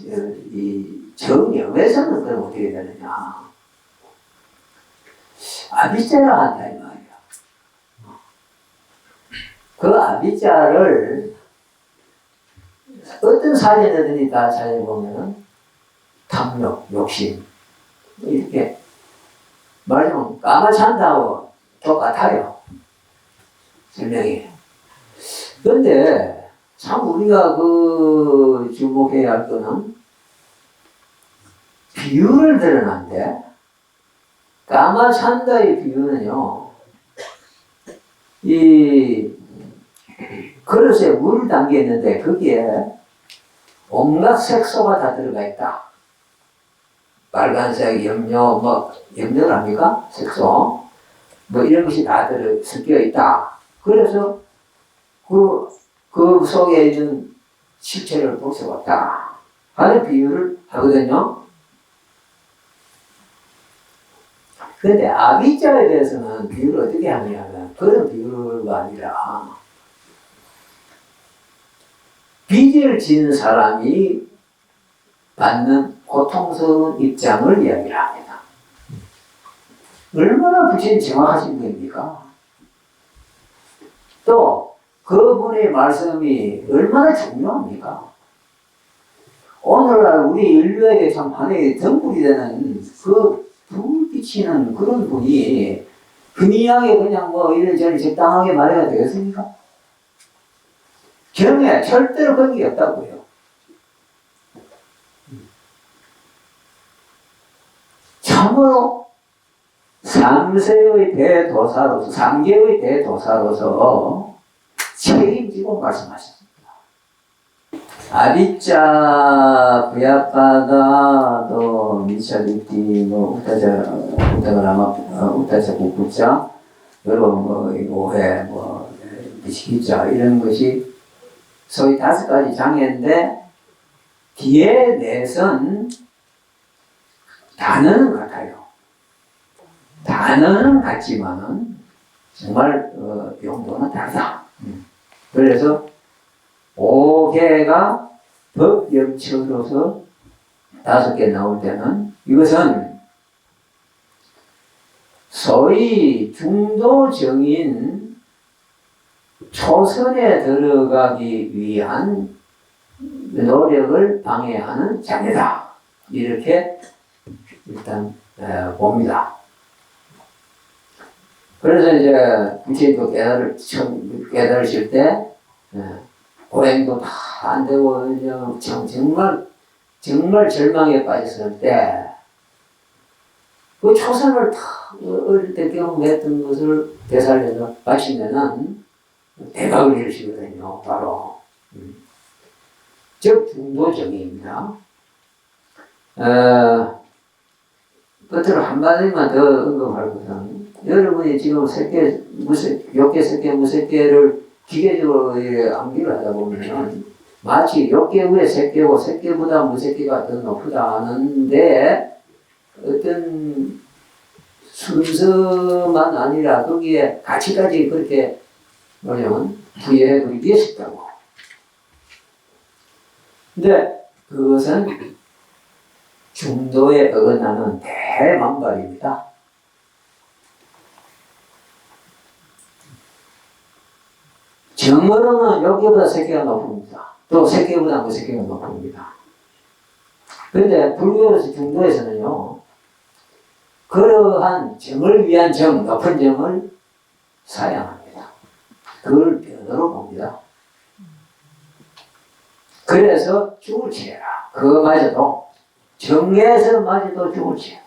이 정영에서는 그럼 어떻게 되느냐? 아비자라 한다 이 말이야. 그 아비자를 어떤 사례들이 다 찾아보면은 탐욕, 욕심 이렇게 말하자면 까마찬다고 똑같아요. 설명이. 그런데 참 우리가 그 주목해야 할 거는 비유를 드러난데, 까마찬다의 비유는요, 이 그릇에 물을 담겨 있는데 거기에 온갖 색소가 다 들어가 있다. 빨간색, 염료, 뭐 염료랍니까? 색소, 뭐 이런 것이 다 섞여 있다. 그래서 그 속에 있는 실체를 벗어왔다 하는 비유를 하거든요. 그런데 아비자에 대해서는 비유를 어떻게 하냐면, 그런 비유가 아니라 빚을 지는 사람이 받는 고통스러운 입장을 이야기를 합니다. 얼마나 부처님 정확하신 분입니까? 또 그분의 말씀이 얼마나 중요합니까? 오늘날 우리 인류에게 참 하나의 등불이 되는 그 불비치는 그런 분이 그니하게 그냥 뭐 이런저런 적당하게 말해야 되겠습니까? 경에 절대로 그런 게 없다고요. 참으로 삼세의 대도사로서, 삼계의 대도사로서 책임지고 말씀하셨습니다. 아비짜 부야빠가 또 미샤비티 뭐 우타자 구구자 여러 뭐 오해 뭐 미시기자 이런 것이 소위 5가지 장애인데, 뒤에 넷은 단어는 같아요. 단어는 같지만은 정말 용도는 다르다. 그래서 5개가 법염처로서 5개 나올 때는 이것은 소위 중도정인 초선에 들어가기 위한 노력을 방해하는 장애다. 이렇게 일단 봅니다. 그래서 이제 부처님도 깨달으실 때 고행도 다 안 되고 정말 절망에 빠졌을 때 그 초선을 다 어릴 때 경험했던 것을 되살려서 마치면은 대박을 이루시거든요. 바로 즉 중도정의입니다. 끝으로 한마디만 더 언급할 것은, 여러분이 지금 욕계, 색계, 무색계를 기계적으로 암기를 하다 보면 마치 욕계 위에 색계고 색계보다 무색계가 더 높다 하는데, 어떤 순서만 아니라 거기에 가치까지 그렇게 뭐냐면 부여해 버리기 위해서다고. 근데 그것은 중도에 어긋나는 대망발입니다. 정어로는 여기보다 세계가 높습니다. 또 세계보다 그 세계가 높습니다. 그런데 불교에서 중도에서는요, 그러한 정을 위한 정, 높은 정을 사양합니다. 그걸 변으로 봅니다. 그래서 죽을 지어라. 그거마저도 정에서마저도 죽을 지어라.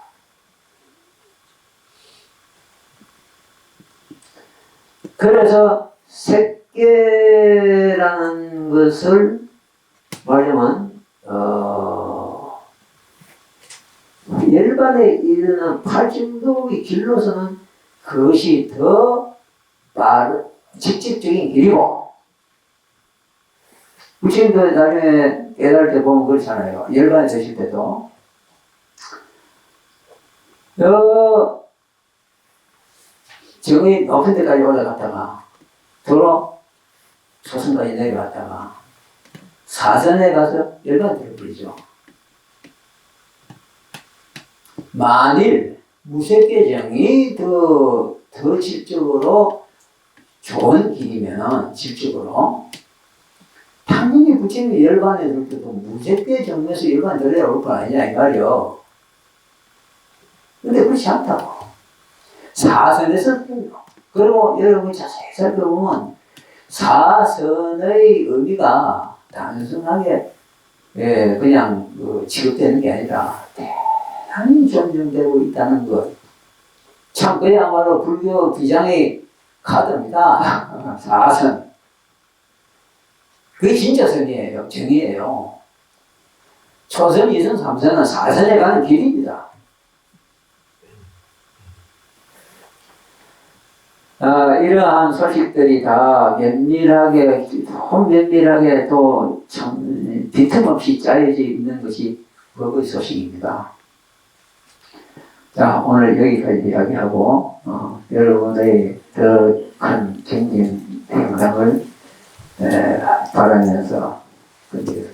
그래서 색계라는 것을 말하면 열반에 이르는 팔중도의 길로서는 그것이 더 직접적인 길이고, 부처님도 나중에 깨달을 때 보면 그렇잖아요. 열반에 서실 때도 정이 높은 데까지 올라갔다가 도로 초선까지 내려갔다가 사선에 가서 열반 들어버리죠. 만일 무색계정이 더 질적으로 좋은 길이면은, 질적으로 당연히 부처님이 열반에 들 때도 무색계정에서 열반 들어올 거 아니냐 이 말이요. 근데 그렇지 않다고. 사선에서 그리고 여러분이 자세히 살펴보면 사선의 의미가 단순하게 그냥 취급되는 게 아니라 대단히 존중되고 있다는 것. 참 그야말로 불교 비장의 카드입니다. 사선. 그게 진짜 선이에요. 정이에요. 초선, 2선, 3선은 사선에 가는 길입니다. 이러한 소식들이 다 면밀하게 또 참 빈틈없이 짜여져 있는 것이 법의 소식입니다. 자, 오늘 여기까지 이야기하고 여러분의 더 큰 정진 행상을 바라면서 끝내겠습니다.